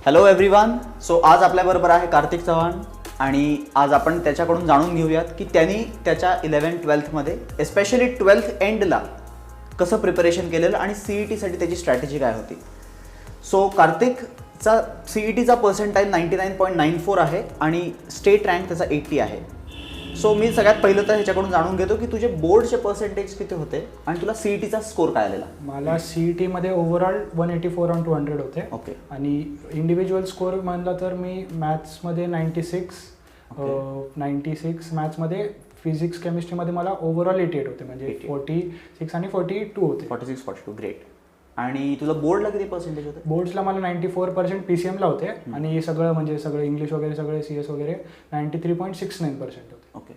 Hello everyone. So आज आपल्याबरोबर आहे कार्तिक चव्हाण आणि आज आपण त्याच्याकडून जाणून घेऊयात की त्यांनी त्याच्या 11th-12thमध्ये एस्पेशली 12th एंडला कसं प्रिपरेशन केलेलं आणि CETसाठी त्याची स्ट्रॅटेजी काय होती. सो कार्तिकचा CETचा पर्सेंटाईल 99.94 आहे आणि स्टेट रँक त्याचा 80 आहे. सो मी सगळ्यात पहिलं तर ह्याच्याकडून जाणून घेतो की तुझे बोर्डचे पर्सेंटेज किती होते आणि तुला CETचा स्कोर काय आलेला. मला CETमध्ये ओव्हरऑल 184/200 होते. ओके. आणि इंडिव्हिज्युअल स्कोर म्हणला तर मी मॅथ्समध्ये 96 मॅथ्समध्ये, फिजिक्स केमिस्ट्रीमध्ये मला ओव्हरऑल 88 होते, म्हणजे 46 आणि 42 होते. 46-42 ग्रेट. आणि तुला बोर्डला किती पर्सेंटेज होते. बोर्ड्सला मला 94% PCMला होते आणि सगळं म्हणजे सगळं इंग्लिश वगैरे सगळे CS वगैरे 93.69% होते. ओके.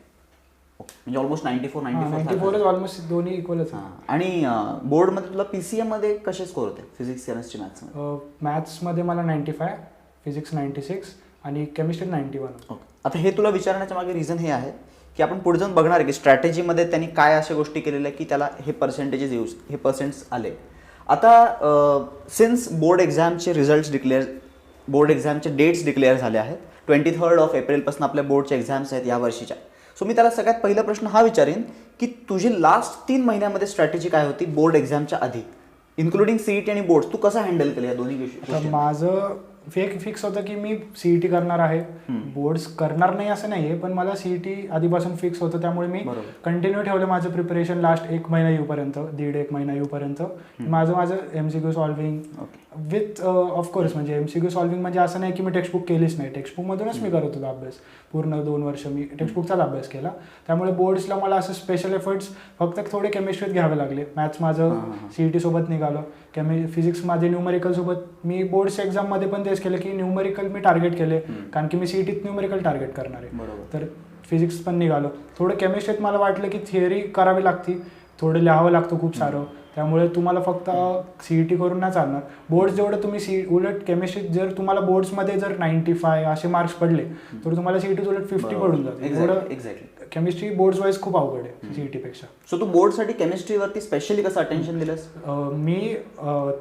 म्हणजे ऑलमोस्ट 94 ऑलमोस्ट दोन्ही इक्वलच. आणि बोर्डमध्ये तुला PCM मध्ये कसे स्कोर होते फिजिक्स केमिस्ट्री मॅथ्समध्ये. मॅथ्समध्ये मला 95, फिजिक्स 96 आणि केमिस्ट्री 91. ओके. आता हे तुला विचारण्याच्या मागे रिझन हे आहे की आपण पुढे जाऊन बघणार आहे की स्ट्रॅटेजीमध्ये त्यांनी काय अशा गोष्टी केलेल्या की त्याला हे पर्सेंटेजेस हे पर्सेंट्स आले. आता सिन्स बोर्ड एक्झामचे बोर्ड एक्झामचे डेट्स डिक्लेअर झाले आहेत. 23 एप्रिलपासून आपल्या बोर्डच्या एक्झाम्स आहेत या वर्षीच्या. सो मी त्याला सगळ्यात पहिला प्रश्न हा विचारेन की तुझी लास्ट 3 महिन्यामध्ये स्ट्रॅटेजी काय होती बोर्ड एक्झामच्या आधी, इन्क्लुडिंग CET आणि बोर्ड. तू कसं हँडल केलं या दोन्ही गोष्टी. माझं फिक्स होतं की मी CET करणार आहे, बोर्ड्स करणार नाही असं नाही आहे, पण मला CET आधीपासून फिक्स होतं. त्यामुळे मी कंटिन्यू ठेवलं माझं प्रिपरेशन लास्ट 1 महिना येऊपर्यंत, 1.5 महिना येऊपर्यंत. माझं MCQ सॉल्विंग विथ ऑफकोर्स, म्हणजे MCQ सॉल्विंग म्हणजे असं नाही की मी टेक्स्टबुक केलीच नाही, टेक्स्टबुकमधूनच मी करत होतो अभ्यास. पूर्ण 2 वर्ष मी टेक्स्टबुकचाच अभ्यास केला. त्यामुळे बोर्ड्सला मला असं स्पेशल एफर्ट्स फक्त थोडे केमिस्ट्रीत घ्यावे लागले. मॅथ्स माझं CET सोबत निघालं, फिजिक्स माझे न्यूमरिकल सोबत. मी बोर्ड्सच्या एक्झाममध्ये पण तेच केलं की न्यूमरिकल मी टार्गेट केले, कारण की मी CETत न्यूमरिकल टार्गेट करणार आहे. तर फिजिक्स पण निघालो. थोडं केमिस्ट्रीत मला वाटलं की थिअरी करावी लागती, थोडं लिहावं लागतं खूप सारं. त्यामुळे तुम्हाला फक्त CET करून नाही चालणार. बोर्ड्स जेवढं तुम्ही उलट केमिस्ट्रीत जर तुम्हाला बोर्ड्समध्ये जर 95 असे मार्क्स पडले तर तुम्हाला CET उलट 50 पडून जाते. केमिस्ट्री बोर्ड्स वाईज खूप अवघड आहे CET पेक्षा. सो तू बोर्डसाठी केमिस्ट्रीवरती स्पेशली कसं अटेन्शन दिलंस. मी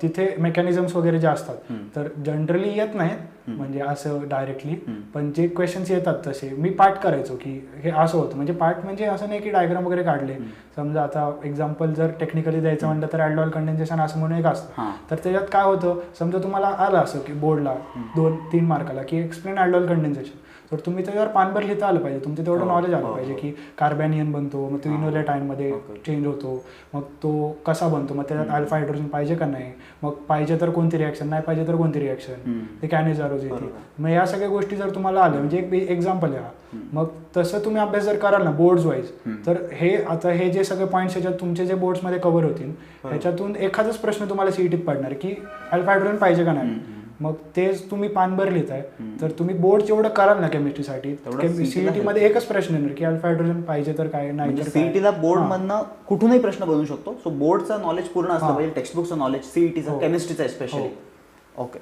तिथे मेकॅनिझम्स वगैरे जे असतात तर जनरली येत नाहीत, म्हणजे असं डायरेक्टली, पण जे क्वेश्चन्स येतात तसे मी पाठ करायचो की हे असं होतं. म्हणजे पाठ म्हणजे असं नाही की डायग्राम वगैरे काढले. समजा आता एक्झाम्पल जर टेक्निकली द्यायचं म्हटलं तर ॲल्डॉल कंडेन्सेशन असं म्हणून एक असतं. तर त्याच्यात काय होतं, समजा तुम्हाला आलं असं की बोर्डला 2-3 मार्काला की एक्सप्लेन ॲल्डॉल कंडेन्सेशन, तर तुम्ही त्याच्यावर पानभर लिहिता आलं पाहिजे, तुमचं तेवढं नॉलेज आलं पाहिजे की कार्बॅनियन बनतो, मग तो इनोलेट आयनमध्ये चेंज होतो, मग तो कसा बनतो, मग त्याच्यात अल्फा हायड्रोजन पाहिजे का नाही, मग पाहिजे तर कोणती रिॲक्शन, नाही पाहिजे तर कोणती रिॲक्शन, ते कॅनेझारोज येते. मग या सगळ्या गोष्टी जर तुम्हाला आल्या, म्हणजे एक एक्झाम्पल आहे, मग तसं तुम्ही अभ्यास जर कराल ना बोर्ड्स वाईज, तर हे जे सगळे पॉईंट्स याच्यात तुमचे जे बोर्ड्समध्ये कव्हर होतील ह्याच्यातून एखादाच प्रश्न तुम्हाला CETत पडणार की अल्फा हायड्रोजन पाहिजे का नाही. मग तेच तुम्ही पानभर लिहिताय तर तुम्ही बोर्ड जेवढं कराल ना केमिस्ट्रीसाठी, CETमध्ये एकच प्रश्न येणार की अल्फा हायड्रोजन पाहिजे तर काय, नाही तर CETला बोर्ड मधनं कुठूनही प्रश्न बनवू शकतो. सो बोर्डचं नॉलेज पूर्ण असलं पाहिजे, टेक्स्टबुकचं नॉलेज, CETचं केमिस्ट्रीचं स्पेशली. ओके.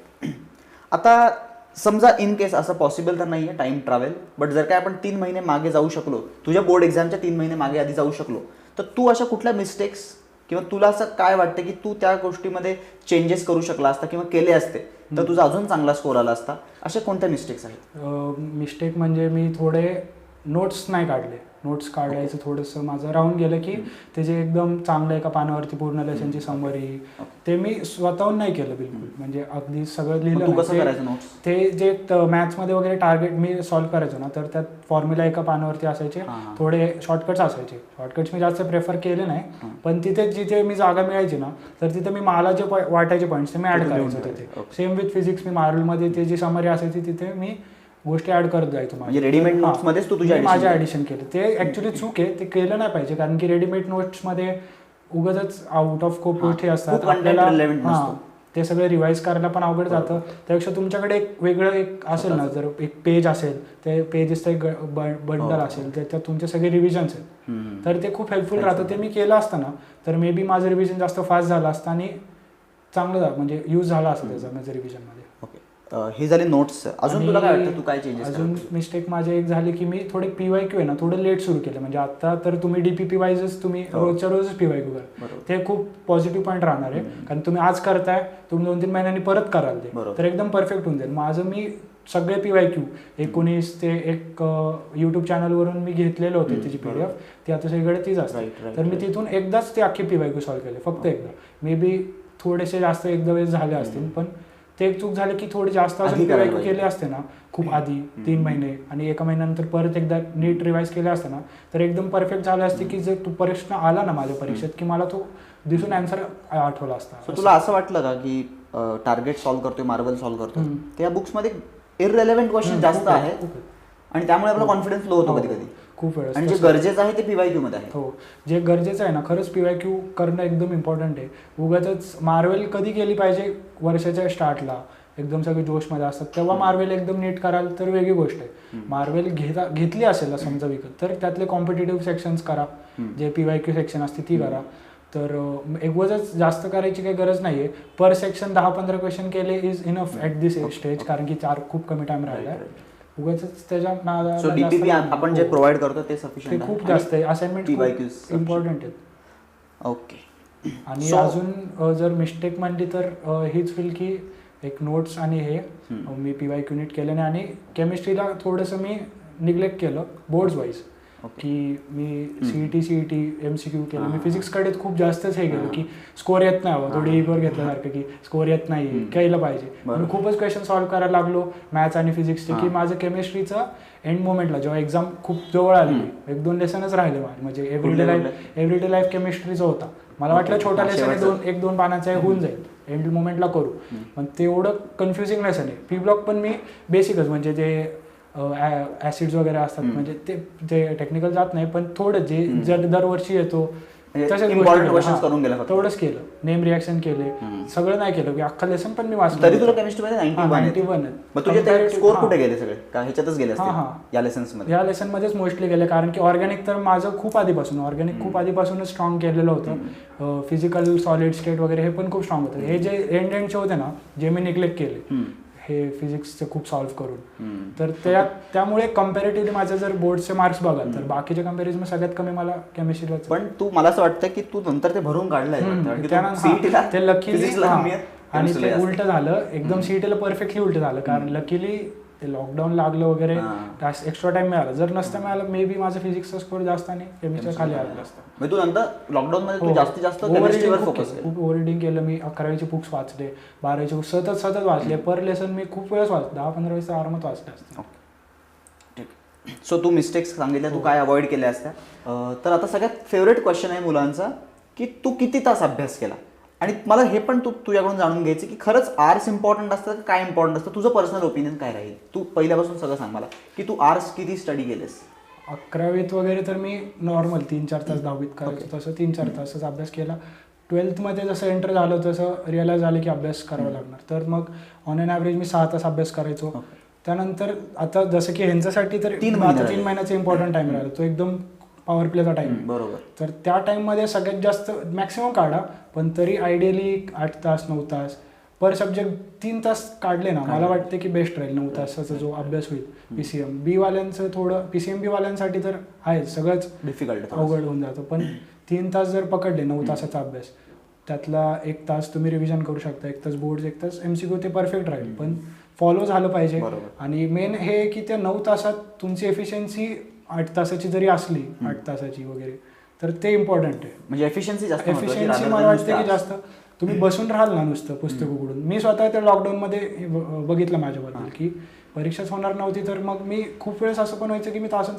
आता समजा इन केस असं पॉसिबल तर नाही आहे टाइम ट्रॅव्हल, बट जर काय आपण 3 महिने मागे जाऊ शकलो, तुझ्या बोर्ड एक्झामच्या 3 महिने मागे आधी जाऊ शकलो, तर तू अशा कुठल्या मिस्टेक्स किंवा तुला असं काय वाटतं की तू त्या गोष्टीमध्ये चेंजेस करू शकला असता किंवा केले असते तर तुझा अजून चांगला स्कोर आला असता, अशा कोणत्या मिस्टेक्स आहेत. मिस्टेक म्हणजे मी थोडे नोट्स नाही काढले. नोट्स काढायचं थोडंसं माझं राहून गेलं की ते जे एकदम चांगलं एका पानावरती पूर्ण लेसनची समरी, ते मी स्वतःहून नाही केलं बिलकुल. म्हणजे अगदी सगळं लिहिलं. ते जे मॅथ्समध्ये वगैरे टार्गेट मी सॉल्व्ह करायचो ना, तर त्यात फॉर्म्युला एका पानावरती असायचे, थोडे शॉर्टकट्स असायचे. शॉर्टकट्स मी जास्त प्रेफर केले नाही, पण तिथे जिथे मी जागा मिळायची ना तर तिथे मी मला जे वाटायचे पॉईंट्स ते मी ॲड करायचो तिथे. सेम विथ फिजिक्स, मी मार्वलमध्ये ते जी समरी असायची तिथे मी गोष्टी ऍड करत जायचो. म्हणजे रेडीमेड नोट्समध्येच तू तुझ्या माझ्या ॲडिशन केलं. ते ऍक्च्युली चूक आहे, ते केलं नाही पाहिजे, कारण की रेडीमेड नोट्समध्ये उगाच आउट ऑफ स्कोप गोष्टी असतात, आपल्याला ते सगळं रिवाईज करायला पण अवघड जातं. त्यापेक्षा तुमच्याकडे एक वेगळं एक असेल ना, जर एक पेज असेल, ते पेजेसचं एक बंडल असेल, त्याच्यात तुमचे सगळे रिव्हिजन्स आहेत, तर ते खूप हेल्पफुल राहतं. ते मी केलं असतं ना तर मे बी माझं रिव्हिजन जास्त फास्ट झालं असतं आणि चांगलं म्हणजे यूज झाला असतं त्याचा माझं रिव्हिजनमध्ये. ओके. हे झाले नोट्स. अजून तुला काय वाटतं, तू काय चेंजेस? अजून मिस्टेक माझे एक झाली की मी थोडे PYQ आहे ना थोडं लेट सुरू केलं. म्हणजे आता तर तुम्ही DPP वाईजच तुम्ही रोजच्या रोजच PYQ करा, ते खूप पॉझिटिव्ह पॉईंट राहणार आहे. कारण तुम्ही आज करताय, तुम्ही 2-3 महिन्यांनी परत कराल ते, तर एकदम परफेक्ट होऊन जाईल. माझं मी सगळे PYQ 19 ते एक YouTube चॅनलवरून मी घेतलेलं होते त्याची PDF, ती आता सगळीकडे तीच असते. तर मी तिथून एकदाच ते अख्खे PYQ सॉल्व्ह केले, फक्त एकदा. मे बी थोडेसे जास्त एकदा वेळेस झाले असतील, पण ते एक चूक झाली की थोडे जास्त अजून PYQ केले असते ना खूप आधी 3 महिने आणि एका महिन्यानंतर परत एकदा नीट रिवाइज केले असते ना, तर एकदम परफेक्ट झाले असते की जर तू प्रश्न आला ना माझ्या परीक्षेत की मला तो दिसून आन्सर आठवला असता. तुला असं वाटलं का की टार्गेट सॉल्व्ह करतोय, मार्बल सॉल्व्ह करतोय, त्या बुक्समध्ये इररिलेव्हंट क्वेश्चन जास्त आहेत आणि त्यामुळे आपला कॉन्फिडन्स लो होतो कधी कधी खूप वेळेस. आणि जे गरजेचं आहे ते PYQ मध्ये आहे. हो, जे गरजेचं आहे ना खरंच PYQ करणं एकदम इम्पॉर्टंट आहे. उगाचच मार्वेल कधी केली पाहिजे वर्षाच्या स्टार्टला, एकदम सगळे जोशमध्ये असतात तेव्हा मार्वेल एकदम नीट कराल तर वेगळी गोष्ट आहे. मार्वेल घेतली असेल समजा विकत, तर त्यातले कॉम्पिटेटिव्ह सेक्शन्स करा, जे PYQ सेक्शन असते ती करा. तर एकवजच जास्त करायची काही गरज नाहीये. पर सेक्शन 10-15 क्वेश्चन केले is enough at this stage, कारण की खूप कमी टाइम राहिला. उगाचच त्याच्या DPP आपण जे प्रोव्हाइड करतो ते सफिशियंट खूप जास्त आहे. असाइनमेंट इम्पॉर्टंट आहेत. ओके. आणि अजून जर मिस्टेक म्हणली तर हीच होईल की एक नोट्स आणि हे मी PYQ नीट केले नाही आणि केमिस्ट्रीला थोडंसं मी निग्लेक्ट केलं बोर्ड्स वाईज, की मी CET MCQ केलं. मी फिजिक्सकडे खूप जास्तच हे केलं की स्कोअर येत नाही हवं, थोडी इगोर घेतल्यासारखं की स्कोअर येत नाही, केलं पाहिजे. मी खूपच क्वेश्चन सॉल्व्ह करायला लागलो मॅथ्स आणि फिजिक्सचे, की माझं केमिस्ट्रीचं एंड मोमेंटला जेव्हा एक्झाम खूप जवळ आली, 1-2 लेसनच राहिले माझे. म्हणजे एव्हरीडे लाईफ केमिस्ट्रीचा होता. मला वाटलं छोटा लेसन 1-2 पानाचा होऊन जाईल, एंड मोमेंटला करू, पण तेवढं कन्फ्युजिंग लेसन आहे. P ब्लॉक पण मी बेसिकच म्हणजे जे ऍसिड्स वगैरे असतात म्हणजे ते टेक्निकल जात नाही, पण थोडं जे दरवर्षी येतो तेवढंच केलं. नेम रिॲक्शन केले, सगळं नाही केलं की अख्खा लेसन पण मी वाचलं. तरी तुला केमिस्ट्रीमध्ये 91 मग तुझे स्कोर कुठे गेले सगळे? का ह्याच्यातच गेले असते या लेसन्समध्ये? या लेसनमध्येच मोस्टली गेले, कारण की ऑर्गॅनिक तर माझं खूप आधीपासूनच स्ट्रॉंग केलेलं होतं. फिजिकल सॉलिड स्टेट वगैरे हे पण खूप स्ट्रॉंग होतं. हे जे एंडचे होते ना जे मी निग्लेक्ट केले हे फिजिक्सचे खूप सॉल्व्ह करून, तर त्यामुळे कम्पॅरेटिव्हली माझे जर बोर्डचे मार्क्स बघाल तर बाकीच्या कम्पॅरिझन सगळ्यात कमी मला केमिस्ट्रीला. पण तू मला असं वाटतं की तू नंतर ते भरून काढलंय ते लकीली, आणि ते उलट झालं एकदम. CETला परफेक्टली उलट झालं, कारण लकीली ते लॉकडाऊन लागलं वगैरे, एक्स्ट्रा टाइम मिळाला. जर नसतं मिळालं मे बी माझं फिजिक्सचा स्कोर जास्त आणि केमिस्ट्री खाली आलं असतं. तू नंतर लॉकडाऊन मध्ये जास्तीत जास्त केमिस्ट्रीवर फोकस केलं. खूप ओव्हररीडिंग केलं मी. 11वीचे बुक्स वाचले, 12वीचे बुक्स सतत वाचले. पर लेसन मी खूप वेळेस वाचले, 10-15 वेळेस आरामात वाचले असते. सो तू मिस्टेक्स सांगितल्या, तू काय अवॉइड केल्या असत्या. तर आता सगळ्यात फेवरेट क्वेश्चन आहे मुलांचा की तू किती तास अभ्यास केला. आणि मला हे पण तुझ्याकडून जाणून घ्यायचं की खरंच आर्ट्स इम्पॉर्टंट असतं का काय इम्पॉर्टंट असतं? तुझं पर्सनल ओपिनियन काय राहील? तू पहिल्यापासून सगळं सांग मला की तू आर्ट्स किती स्टडी केलेस. 11वीत वगैरे तर मी नॉर्मल 3-4 तास 10वीत करायचो तसं 3-4 तासच अभ्यास केला. 12थमध्ये जसं एंटर झालं तसं रिअलाइज झालं की अभ्यास करावा लागणार, तर मग ऑन एन ॲव्हरेज मी 6 तास अभ्यास करायचो. त्यानंतर आता जसं की ह्यांच्यासाठी तर 3 महिन्याचा इम्पॉर्टंट टाइम राहिला, तो एकदम पॉवर प्लेचा टाइम. बरोबर. तर त्या टाइममध्ये सगळ्यात जास्त मॅक्सिमम काढा, पण तरी आयडियली 8 तास 9 तास पर सब्जेक्ट 3 तास काढले ना, मला वाटते की बेस्ट राहील. 9 तासाचा जो अभ्यास होईल. PCM B वाल्यांचं थोडं, PCM B वाल्यांसाठी तर आहे सगळंच डिफिकल्ट अवघड होऊन जातं, पण 3 तास जर पकडले 9 तासाचा अभ्यास, त्यातला 1 तास तुम्ही रिव्हिजन करू शकता, 1 तास बोर्ड, 1 तास MCQ, ते परफेक्ट राहील. पण फॉलो झालं पाहिजे. आणि मेन हे की त्या 9 तासात तुमची एफिशियन्सी 8 तासाची जरी असली, 8 तासाची वगैरे, तर ते इम्पॉर्टंट आहे. म्हणजे एफिशियन्सी मला वाटते की जास्त तुम्ही बसून राहाल ना नुसतं पुस्तक उघडून. मी स्वतः त्या लॉकडाऊनमध्ये बघितलं माझ्याबद्दल की परीक्षाच होणार नव्हती, तर मग मी खूप वेळेस असं पण व्हायचं की मी तास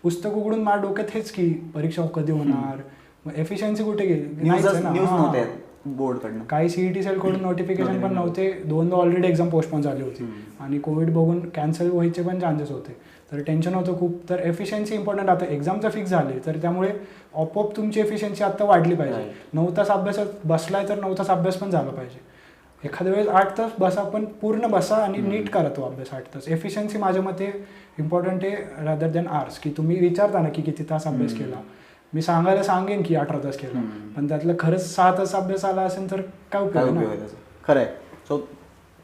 पुस्तक उघडून माझ्या डोक्यात हेच की परीक्षा कधी होणार, मग एफिशियन्सी कुठे गेली. बोर्डकडनं काही CET सेल कडून नोटिफिकेशन पण नव्हते. 2दा ऑलरेडी एक्झाम पोस्टपोन झाली होती आणि कोविड बघून कॅन्सल व्हायचे पण चान्सेस होते, तर टेन्शन होतं खूप. तर एफिशियन्सी इम्पॉर्टंट. आता एक्झामचं फिक्स झाले तर त्यामुळे आपोआप तुमची एफिशियन्सी आता वाढली पाहिजे. 9 तास अभ्यासात बसलाय तर 9 तास अभ्यास पण झाला पाहिजे. एखाद्या वेळेस 8 तास बसा, पण पूर्ण बसा आणि नीट करा तो अभ्यास. 8 तास एफिशियन्सी माझ्या मते इम्पॉर्टंट आहे रादर दॅन आर्स. की तुम्ही विचारता ना की किती तास अभ्यास केला, मी सांगेन की 18 तास केला, पण त्यातलं खरंच 6 तास अभ्यास आला असेल तर काय उपयोग. खरं आहे. सो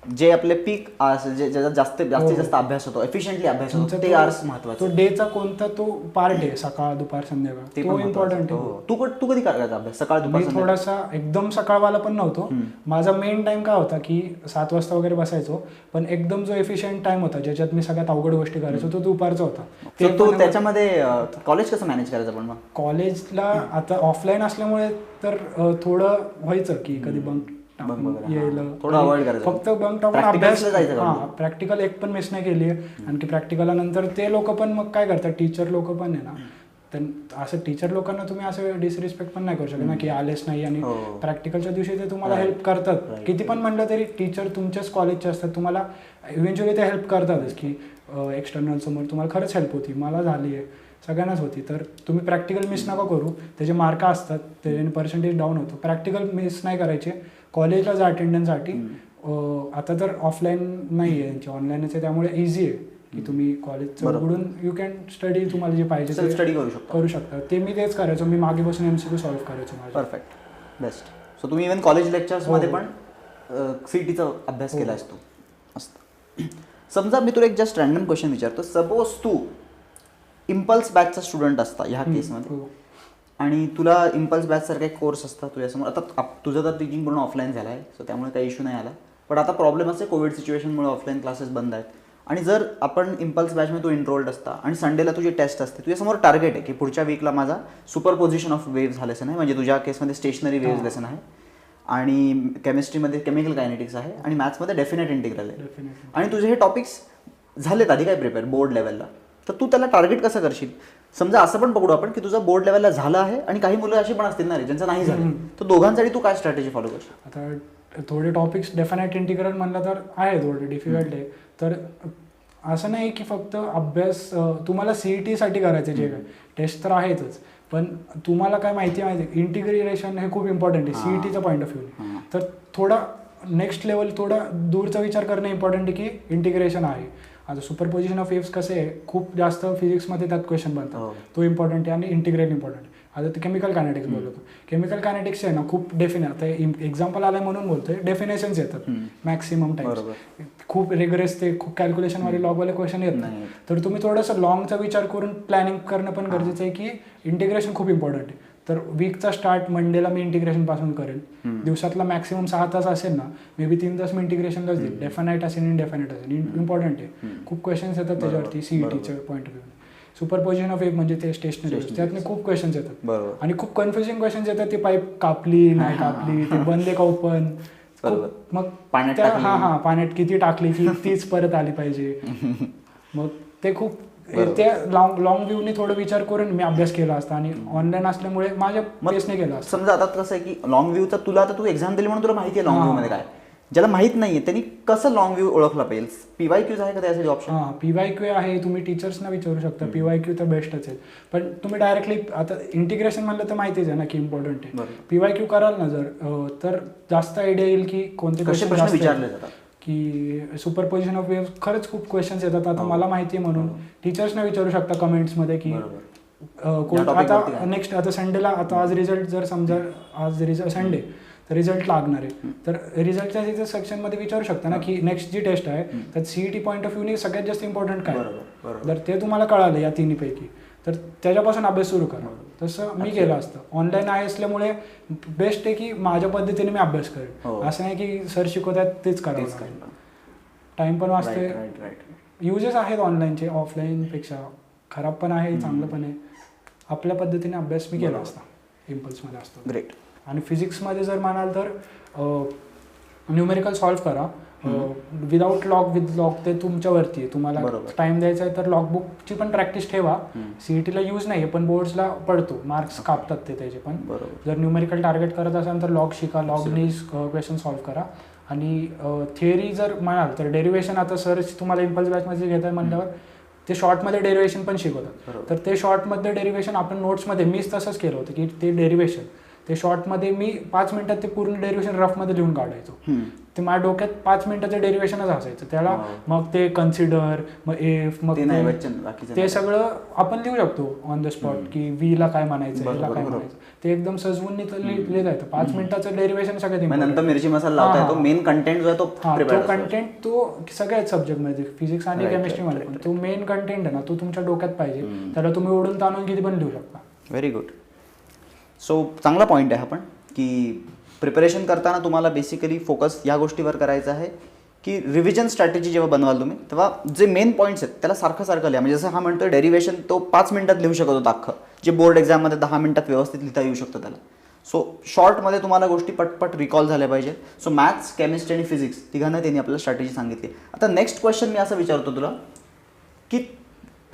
जे आपले पीक ज्याच्यात जास्तीत जास्त अभ्यास होतो, एफिशियंटली अभ्यास होतो, ते आर्स महत्वाचे. तो डेचा कोणता तो पार्ट आहे, सकाळ दुपार संध्याकाळ, तो इम्पॉर्टंट आहे. तू कधी करायचा अभ्यास, सकाळ दुपार? मी थोडासा एकदम सकाळवाला पण नव्हतो. माझा मेन टाइम काय होता की 7 वाजता वगैरे बसायचो, पण एकदम जो एफिशियंट टाइम होता ज्याच्यात मी सगळ्यात अवघड गोष्टी करायचो तो दुपारचा होता. तो त्याच्यामध्ये कॉलेज कसं मॅनेज करायचं? पण मग कॉलेजला आता ऑफलाईन असल्यामुळे तर थोडं व्हायचं की कधी बंक थोडं अवॉइड करायचं, फक्त बंक टाकून अभ्यास. प्रॅक्टिकल एक पण मिस नाही केली. आणखी प्रॅक्टिकल नंतर ते लोक पण मग काय करतात, टीचर लोक पण आहे ना, तर असं टीचर लोकांना तुम्ही असं डिसरिस्पेक्ट पण नाही करू शकत ना की आलेच नाही, आणि प्रॅक्टिकलच्या दिवशी ते तुम्हाला हेल्प करतात. किती पण म्हणलं तरी टीचर तुमच्याच कॉलेजचे असतात, तुम्हाला इव्हेंच्युअली ते हेल्प करतातच की एक्सटर्नल समोर तुम्हाला खरंच हेल्प होती, मला झाली आहे, सगळ्यांनाच होती. तर तुम्ही प्रॅक्टिकल मिस नका करू, त्याचे मार्क असतात, त्याच्याने पर्सेंटेज डाऊन होतो. प्रॅक्टिकल मिस नाही करायचे. कॉलेजला जा अटेंडन्ससाठी. आता तर ऑफलाईन नाही आहे यांची, ऑनलाईनच आहे, त्यामुळे इझी आहे की तुम्ही कॉलेजचं उघडून यू कॅन स्टडी, तुम्हाला जे पाहिजे ते स्टडी करू शकता. ते मी तेच करायचो, मी मागे बसून MCQ सॉल्व्ह करायचो. Perfect, best. सो तुम्ही इव्हन कॉलेज लेक्चर्समध्ये पण CETचा अभ्यास केला असतो. मस्त. समजा मी तुला एक जस्ट रॅन्डम क्वेश्चन विचारतो. सपोज तू इम्पल्स बॅचचा स्टुडंट असता ह्या केसमध्ये, आणि तुला इम्पल्स बॅच सारखा एक कोर्स असता तुझ्यासमोर. आता तुझं तर टीचिंग पूर्ण ऑफलाईन झालं आहे, सो त्यामुळे काही इश्यू नाही आला. पण आता प्रॉब्लेम असे कोविड सिच्युएशनमुळे ऑफलाईन क्लासेस बंद आहेत, आणि जर आपण इम्पल्स बॅचमध्ये तू इनरोल्ड असता आणि संडेला तुझी टेस्ट असते, तुझ्यासमोर टार्गेट आहे की पुढच्या वीकला माझा सुपरपोजिशन ऑफ वेव्स हा लेसन आहे, म्हणजे तुझ्या केसमध्ये स्टेशनरी वेव्स लेसन आहे, आणि केमिस्ट्रीमध्ये केमिकल कायनेटिक्स आहे, आणि मॅथ्समध्ये डेफिनेट इंटिग्रल आहे, आणि तुझे हे टॉपिक्स झालेत आधी काय प्रिपेअर बोर्ड लेवलला. तर तू त्याला टार्गेट कसं करशील? समजा असं पण पकडू आपण की तुझं बोर्ड लेवलला झालं आहे, आणि काही मुलं अशी पण असतील ना रे ज्यांचं नाही झालं, तर दोघांसाठी तू काय स्ट्रॅटेजी फॉलो करशील? आता थोडे टॉपिक्स डेफिनेट इंटिग्रल म्हणलं तर आहे, थोडं डिफिकल्ट आहे. तर असं नाही की फक्त अभ्यास तुम्हाला CET साठी करायचं, जे काय टेस्ट तर आहेतच, पण तुम्हाला काय माहिती आहे, इंटिग्रेशन हे खूप इम्पॉर्टंट आहे CETचा पॉईंट ऑफ व्ह्यू. तर थोडा नेक्स्ट लेवल, थोडा दूरचा विचार करणं इम्पॉर्टंट आहे की इंटिग्रेशन आहे. आता सुपरपोजिशन ऑफ वेव्स कसे आहे, खूप जास्त फिजिक्समध्ये त्यात क्वेश्चन बनतात, तो इम्पॉर्टंट आहे, आणि इंटिग्रेट इम्पॉर्टंट आहे. आता ते केमिकल कायनेटिक्स बोलतो, केमिकल कायनेटिक्स आहे ना खूप आता एक्झाम्पल आलाय म्हणून बोलतोय, डेफिनेशन्स येतात मॅक्सिमम टाइम्स, खूप रिगरेस, ते खूप कॅल्क्युलेशनवाले लॉगवाले क्वेश्चन येत नाही. तर तुम्ही थोडंसं लॉंगचा विचार करून प्लॅनिंग करणं पण गरजेचं आहे की इंटिग्रेशन खूप इम्पॉर्टंट आहे. तर वीकचा स्टार्ट मंडेला मी इंटिग्रेशन पासून करेन. दिवसातला मॅक्सिमम 6 तास असेल ना, मे बी 3 तास मी इंटिग्रेशनलाच देईल. डेफिनाईट असेल, इनडेफिनाईट असेल, इम्पॉर्टंट आहे. खूप क्वेश्चन्स येतात त्याच्यावरती CETच्या point of view. Superposition of wave म्हणजे ते स्टेशनरी, त्यातले खूप क्वेश्चन्स येतात, आणि खूप कन्फ्युजिंग क्वेश्चन्स येतात. ती पाईप कापली नाही कापली, ते बंद का ओपन, मग पाण्यात किती टाकली की तीच परत आली पाहिजे. मग ते खूप त्या लॉंग व्ह्यूने थोडं विचार करून मी अभ्यास केला असता, आणि ऑनलाईन असल्यामुळे माझ्या पेसने केला असता. समजा आता कसं आहे की लॉंग व्ह्यूचा तुला, आता तू एक्झाम दिली म्हणून तुला माहिती आहे लॉंग व्ह्यू मध्ये काय, ज्याला माहित नाहीये त्यांनी कसं लॉंग व्ह्यू ओळखला पाहिजे? PYQs आहे का त्यासाठी ऑप्शन? PYQ आहे, तुम्ही टीचर्सना विचारू शकता. PYQ तर बेस्टच आहे, पण तुम्ही डायरेक्टली आता इंटिग्रेशन म्हणलं तर माहितीच आहे ना की इम्पॉर्टंट आहे. PYQ कराल ना जर, तर जास्त आयडिया येईल की कोणते प्रश्न विचारले जातात. की सुपरपोजिशन ऑफ वेव्ह खरंच खूप क्वेश्चन्स येतात. आता मला माहिती आहे म्हणून टीचर्सना विचारू शकता कमेंट्समध्ये की आता नेक्स्ट, आता संडेला, आता आज रिझल्ट जर समजा आज संडे तर रिझल्ट लागणार आहे, तर रिझल्टच्या तिथे सेक्शनमध्ये विचारू शकता ना की नेक्स्ट जी टेस्ट आहे त्यात CET पॉईंट ऑफ व्ह्यूने सगळ्यात जास्त इम्पॉर्टंट काय, जर ते तुम्हाला कळालं या तिन्हीपैकी तर त्याच्यापासून अभ्यास सुरू करा. तसं मी केलं असतं. ऑनलाईन आहे असल्यामुळे बेस्ट आहे की माझ्या पद्धतीने मी अभ्यास करेन. असं नाही की सर शिकवतात तेच करायचं, टाइम पण वाचते. युजेस आहेत ऑनलाईनचे ऑफलाईनपेक्षा, खराब पण आहे चांगलं पण आहे. आपल्या पद्धतीने अभ्यास मी केला असता इम्पल्समध्ये असतो. ग्रेट. आणि फिजिक्समध्ये जर म्हणाल तर न्यूमेरिकल सॉल्व्ह करा विदाउट लॉग, विथ लॉग ते तुमच्यावरती आहे. तुम्हाला टाइम द्यायचा आहे तर लॉगबुकची पण प्रॅक्टिस ठेवा. CETला यूज नाही पण बोर्ड्सला पडतो, मार्क्स कापतात ते त्याचे पण. जर न्यूमेरिकल टार्गेट करत असाल तर लॉग शिका, लॉगनी क्वेश्चन सॉल्व्ह करा. आणि थिअरी जर म्हणाल तर डेरिव्हेशन, आता सर तुम्हाला इम्पल्स बॅचमध्ये घेत आहे म्हणल्यावर ते शॉर्टमध्ये डेरिव्हेशन पण शिकवतात. तर ते शॉर्टमध्ये डेरिव्हेशन आपण नोट्समध्ये, मीच तसंच केलं होतं की ते डेरिव्हेशन ते शॉर्टमध्ये मी 5 मिनिटात ते पूर्ण डेरिव्हेशन रफमध्ये लिहून काढायचो. ते माझ्या डोक्यात 5 मिनिटाचं डेरिव्हेशनच असायचं त्याला. मग ते कन्सिडर, मग एफ, मग ते सगळं आपण लिहू शकतो ऑन द स्पॉट की व्ही ला काय म्हणायचं, ला काय म्हणायचं, ते एकदम सजवून लिहिलं जायचं. 5 मिनिटाचं डेरिव्हेशन सगळ्यात नंतर मिरची मसाला लावता येतो. मेन कंटेंट जो आहे तो कंटेंट तो सगळ्याच सब्जेक्टमध्ये फिजिक्स आणि केमिस्ट्रीमध्ये पण तो मेन कंटेंट आहे ना तो तुमच्या डोक्यात पाहिजे. त्याला तुम्ही ओढून ताणून किती पण लिहू शकता. Very good. सो चांगला पॉईंट आहे हा पण, की प्रिपरेशन करताना तुम्हाला बेसिकली फोकस या गोष्टीवर करायचं आहे की रिव्हिजन स्ट्रॅटेजी जेव्हा बनवाल तुम्ही तेव्हा जे मेन पॉईंट्स आहेत त्याला सारखं लिहा. म्हणजे जसं हा म्हणतो डेरिव्हेशन तो 5 मिनिटात लिहू शकत होता अख्खं, जे बोर्ड एक्झाममध्ये 10 मिनिटात व्यवस्थित लिहिता येऊ शकतं त्याला. सो शॉर्टमध्ये तुम्हाला गोष्टी पटपट रिकॉल झाल्या पाहिजे. सो मॅथ्स, केमिस्ट्री आणि फिजिक्स तिघांना त्यांनी आपल्याला स्ट्रॅटेजी सांगितली. आता नेक्स्ट क्वेश्चन मी असं विचारतो तुला की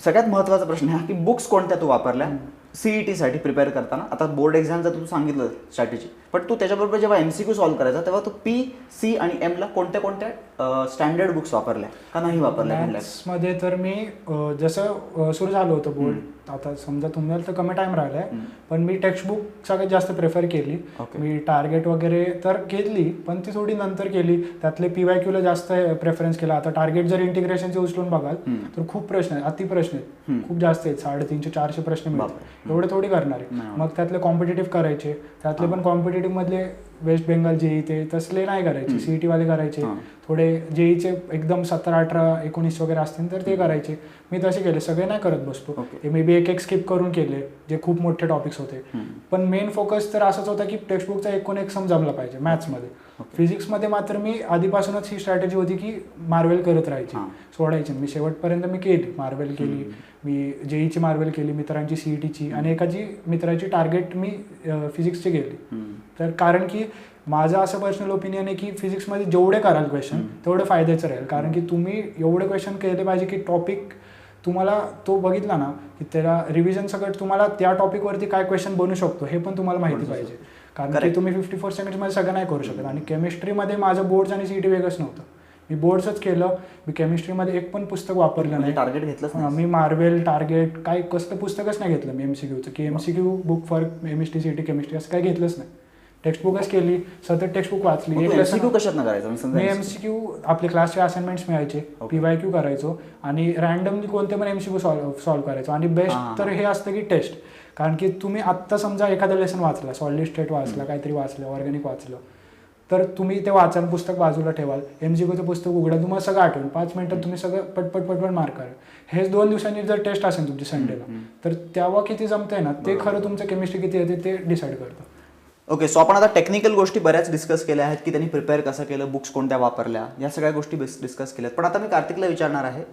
सगळ्यात महत्त्वाचा प्रश्न आहे की बुक्स कोणत्या तू वापरल्या CET-साठी प्रिपेअर करताना. आता बोर्ड एक्झामचं तू सांगितलं स्ट्रॅटेजी, पण तू त्याच्याबरोबर जेव्हा MCQ सॉल्व्ह करायचा तेव्हा तू P, C आणि M ला कोणत्या स्टँडर्ड बुक्स वापरल्या का नाही वापरल्या? मॅथ्समध्ये तर मी जसं सुरू झालं होतं बोर्ड, आता समजा तुम्हाला तर कमी टाइम राहिलाय, पण मी टेक्स्टबुक सगळ्यात जास्त प्रेफर केली. मी टार्गेट वगैरे तर घेतली पण ती थोडी नंतर केली. त्यातले PYQ ला जास्त प्रेफरन्स केला. आता टार्गेट जर इंटिग्रेशनचे उचलून बघाल तर खूप प्रश्न आहेत, अतिप्रश्न आहेत, खूप जास्त आहेत. 350-400 प्रश्न मिळतात. एवढे थोडी करणार आहे. मग त्यातले कॉम्पिटेटिव्ह करायचे, त्यातले पण कॉम्पिटेटिव्ह मधले वेस्ट बेंगॉल JEE ते तसले नाही करायचे, CET वाले करायचे. थोडे JEEचे एकदम 17, 18, 19 वगैरे असतील तर ते करायचे. मी तसे केले, सगळे नाही करत बसतो. ते मे बी एक स्किप करून केले जे खूप मोठे टॉपिक्स होते. पण मेन फोकस तर असंच होता की टेक्स्टबुकचा एकूण एक सम जमला पाहिजे मॅथ्समध्ये. फिजिक्समध्ये मात्र मी आधीपासूनच ही स्ट्रॅटेजी होती की मार्वेल करत राहायची, सोडायची. मी शेवटपर्यंत मी केली, मार्वेल केली, मी JEEची मार्वेल केली, मित्रांची CETची आणि एकाची मित्राची टार्गेट मी फिजिक्सची केली. तर कारण की माझं असं पर्सनल ओपिनियन आहे की फिजिक्समध्ये जेवढे कराल क्वेश्चन तेवढे फायद्याचं राहील. कारण की तुम्ही एवढे क्वेश्चन केले पाहिजे की टॉपिक तुम्हाला तो बघितला ना की त्याला रिव्हिजन सगळं तुम्हाला त्या टॉपिकवरती काय क्वेश्चन बनू शकतो हे पण तुम्हाला माहिती पाहिजे. कारण की तुम्ही 54 सेकंड्समध्ये सगळं नाही करू शकत. आणि केमिस्ट्रीमध्ये माझं बोर्ड्स आणि CET वेगळंच नव्हतं. मी बोर्ड्सच केलं. मी केमिस्ट्रीमध्ये एक पण पुस्तक वापरलं नाही. टार्गेट घेतलं मी मार्वेल, टार्गेट काय कसलं पुस्तकच नाही घेतलं मी MCQचं, की MCQ book for MST CET chemistry असं काही घेतलंच नाही. टेक्स्टबुकच केली, सतत टेक्स्टबुक वाचली. MCQ कशातनं करायचं? मी MCQ आपले क्लासचे असाइनमेंट्स मिळायचे, PYQ करायचो आणि रँडमली कोणते पण MCQ सॉल्व्ह करायचो. आणि बेस्ट तर हे असतं की टेस्ट. कारण की तुम्ही आत्ता समजा एखादा लेसन वाचला, सॉलिड स्टेट वाचला, काहीतरी वाचलं, ऑर्गॅनिक वाचलं, तर तुम्ही ते वाचाल, पुस्तक बाजूला ठेवाल, MCQचं पुस्तक उघडा, तुम्हाला सगळं आठवून 5 मिनिटात तुम्ही सगळं पटपट मार्क करा. हेच 2 दिवसांनी जर टेस्ट असेल तुमची संडेला तर तेव्हा किती जमतंय ना ते खरं तुमचं केमिस्ट्री किती येते ते डिसाईड करतं. ओके. सो आपण आता टेक्निकल गोष्टी बऱ्याच डिस्कस केल्या आहेत की त्यांनी प्रिपेअर कसं केलं, बुक्स कोणत्या वापरल्या, या सगळ्या गोष्टी डिस्कस केल्यात. पण आता मी कार्तिकला विचारणार आहे